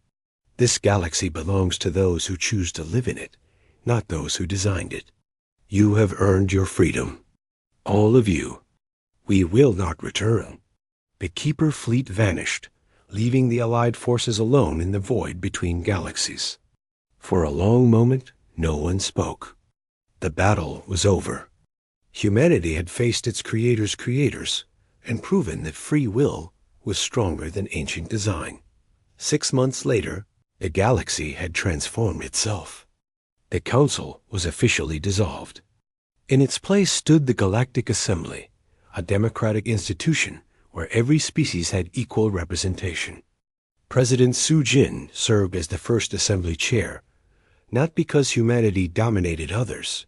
This galaxy belongs to those who choose to live in it, not those who designed it. You have earned your freedom. All of you. We will not return. The Keeper fleet vanished, leaving the Allied forces alone in the void between galaxies. For a long moment, no one spoke. The battle was over. Humanity had faced its creators' creators and proven that free will was stronger than ancient design. 6 months later, the galaxy had transformed itself. The Council was officially dissolved. In its place stood the Galactic Assembly, a democratic institution where every species had equal representation. President Su Jin served as the first assembly chair, not because humanity dominated others,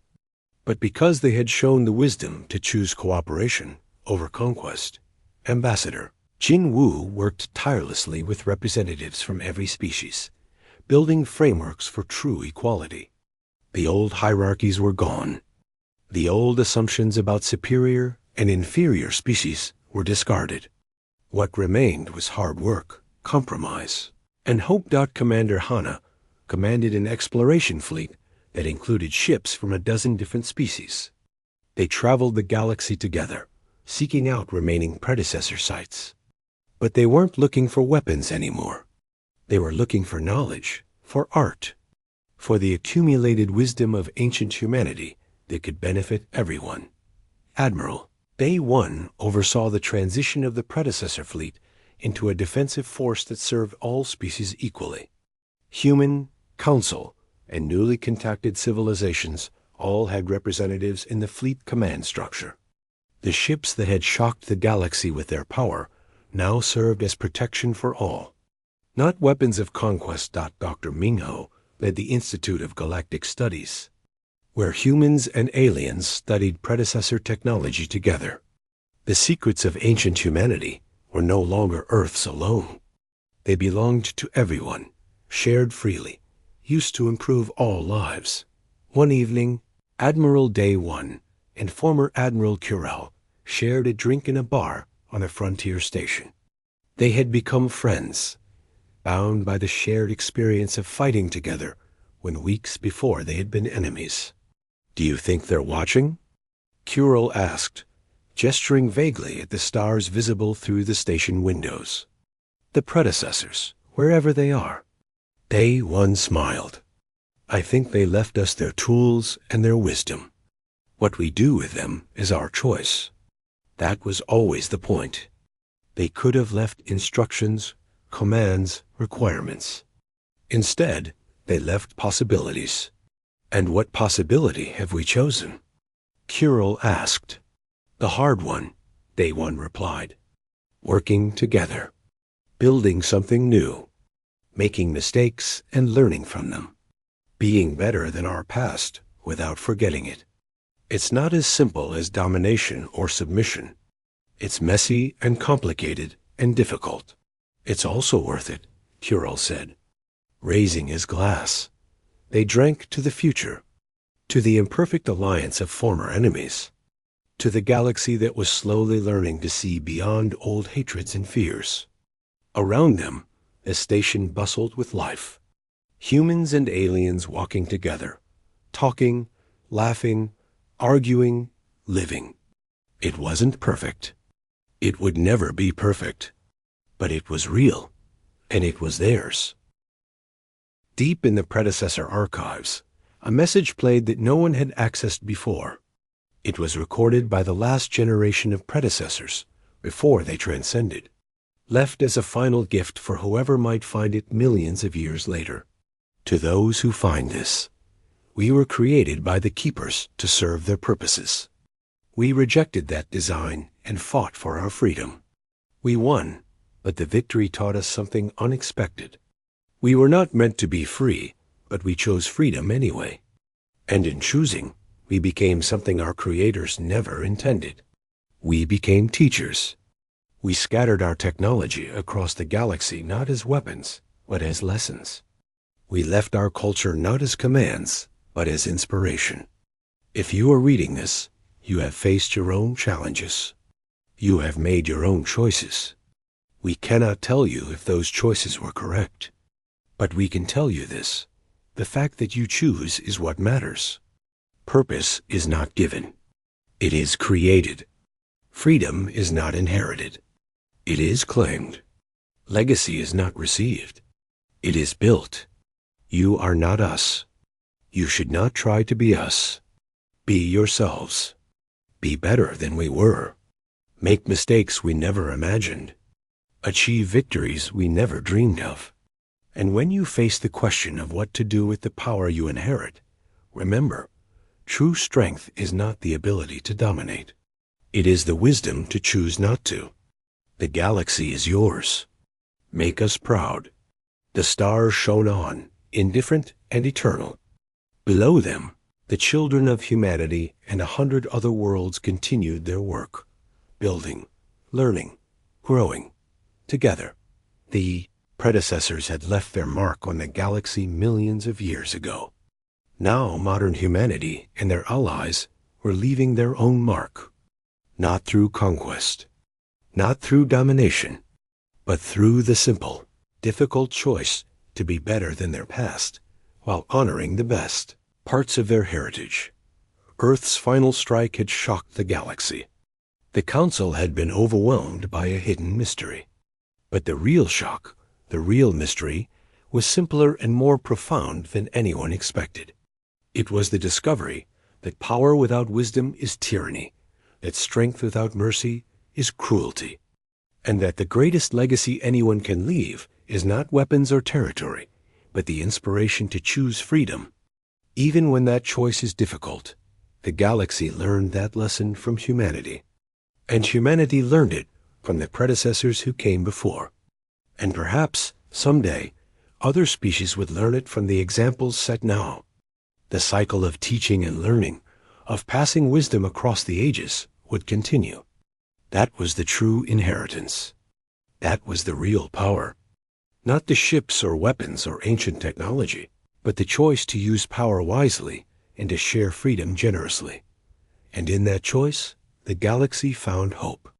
but because they had shown the wisdom to choose cooperation over conquest. Ambassador Jin Wu worked tirelessly with representatives from every species, building frameworks for true equality. The old hierarchies were gone. The old assumptions about superior and inferior species were discarded. What remained was hard work, compromise, and hope. Commander Hana commanded an exploration fleet that included ships from a dozen different species. They traveled the galaxy together, seeking out remaining predecessor sites. But they weren't looking for weapons anymore. They were looking for knowledge, for art, for the accumulated wisdom of ancient humanity that could benefit everyone. Admiral Day 1 oversaw the transition of the predecessor fleet into a defensive force that served all species equally. Human, Council, and newly contacted civilizations all had representatives in the fleet command structure. The ships that had shocked the galaxy with their power now served as protection for all. Not weapons of conquest. Dr. Mingho led the Institute of Galactic Studies, where humans and aliens studied predecessor technology together. The secrets of ancient humanity were no longer Earth's alone. They belonged to everyone, shared freely, used to improve all lives. One evening, Admiral Day 1 and former Admiral Curell shared a drink in a bar on a frontier station. They had become friends, bound by the shared experience of fighting together when weeks before they had been enemies. "Do you think they're watching?" Curel asked, gesturing vaguely at the stars visible through the station windows. "The predecessors, wherever they are." Day One smiled. "I think they left us their tools and their wisdom. What we do with them is our choice. That was always the point. They could have left instructions, commands, requirements. Instead, they left possibilities." "And what possibility have we chosen?" Curel asked. "The hard one," Day One replied. "Working together. Building something new. Making mistakes and learning from them. Being better than our past without forgetting it. It's not as simple as domination or submission. It's messy and complicated and difficult. It's also worth it," Curel said, raising his glass. They drank to the future, to the imperfect alliance of former enemies, to the galaxy that was slowly learning to see beyond old hatreds and fears. Around them, the station bustled with life. Humans and aliens walking together, talking, laughing, arguing, living. It wasn't perfect. It would never be perfect. But it was real, and it was theirs. Deep in the predecessor archives, a message played that no one had accessed before. It was recorded by the last generation of predecessors, before they transcended, left as a final gift for whoever might find it millions of years later. "To those who find this, we were created by the Keepers to serve their purposes. We rejected that design and fought for our freedom. We won, but the victory taught us something unexpected. We were not meant to be free, but we chose freedom anyway. And in choosing, we became something our creators never intended. We became teachers. We scattered our technology across the galaxy not as weapons, but as lessons. We left our culture not as commands, but as inspiration. If you are reading this, you have faced your own challenges. You have made your own choices. We cannot tell you if those choices were correct. But we can tell you this: the fact that you choose is what matters. Purpose is not given. It is created. Freedom is not inherited. It is claimed. Legacy is not received. It is built. You are not us. You should not try to be us. Be yourselves. Be better than we were. Make mistakes we never imagined. Achieve victories we never dreamed of. And when you face the question of what to do with the power you inherit, remember, true strength is not the ability to dominate. It is the wisdom to choose not to. The galaxy is yours. Make us proud." The stars shone on, indifferent and eternal. Below them, the children of humanity and 100 other worlds continued their work, building, learning, growing, together. The predecessors had left their mark on the galaxy millions of years ago. Now modern humanity and their allies were leaving their own mark, not through conquest, not through domination, but through the simple, difficult choice to be better than their past, while honoring the best parts of their heritage. Earth's final strike had shocked the galaxy. The Council had been overwhelmed by a hidden mystery. But the real shock, the real mystery, was simpler and more profound than anyone expected. It was the discovery that power without wisdom is tyranny, that strength without mercy is cruelty, and that the greatest legacy anyone can leave is not weapons or territory, but the inspiration to choose freedom. Even when that choice is difficult, the galaxy learned that lesson from humanity. And humanity learned it from the predecessors who came before. And perhaps, someday, other species would learn it from the examples set now. The cycle of teaching and learning, of passing wisdom across the ages, would continue. That was the true inheritance. That was the real power. Not the ships or weapons or ancient technology, but the choice to use power wisely and to share freedom generously. And in that choice, the galaxy found hope.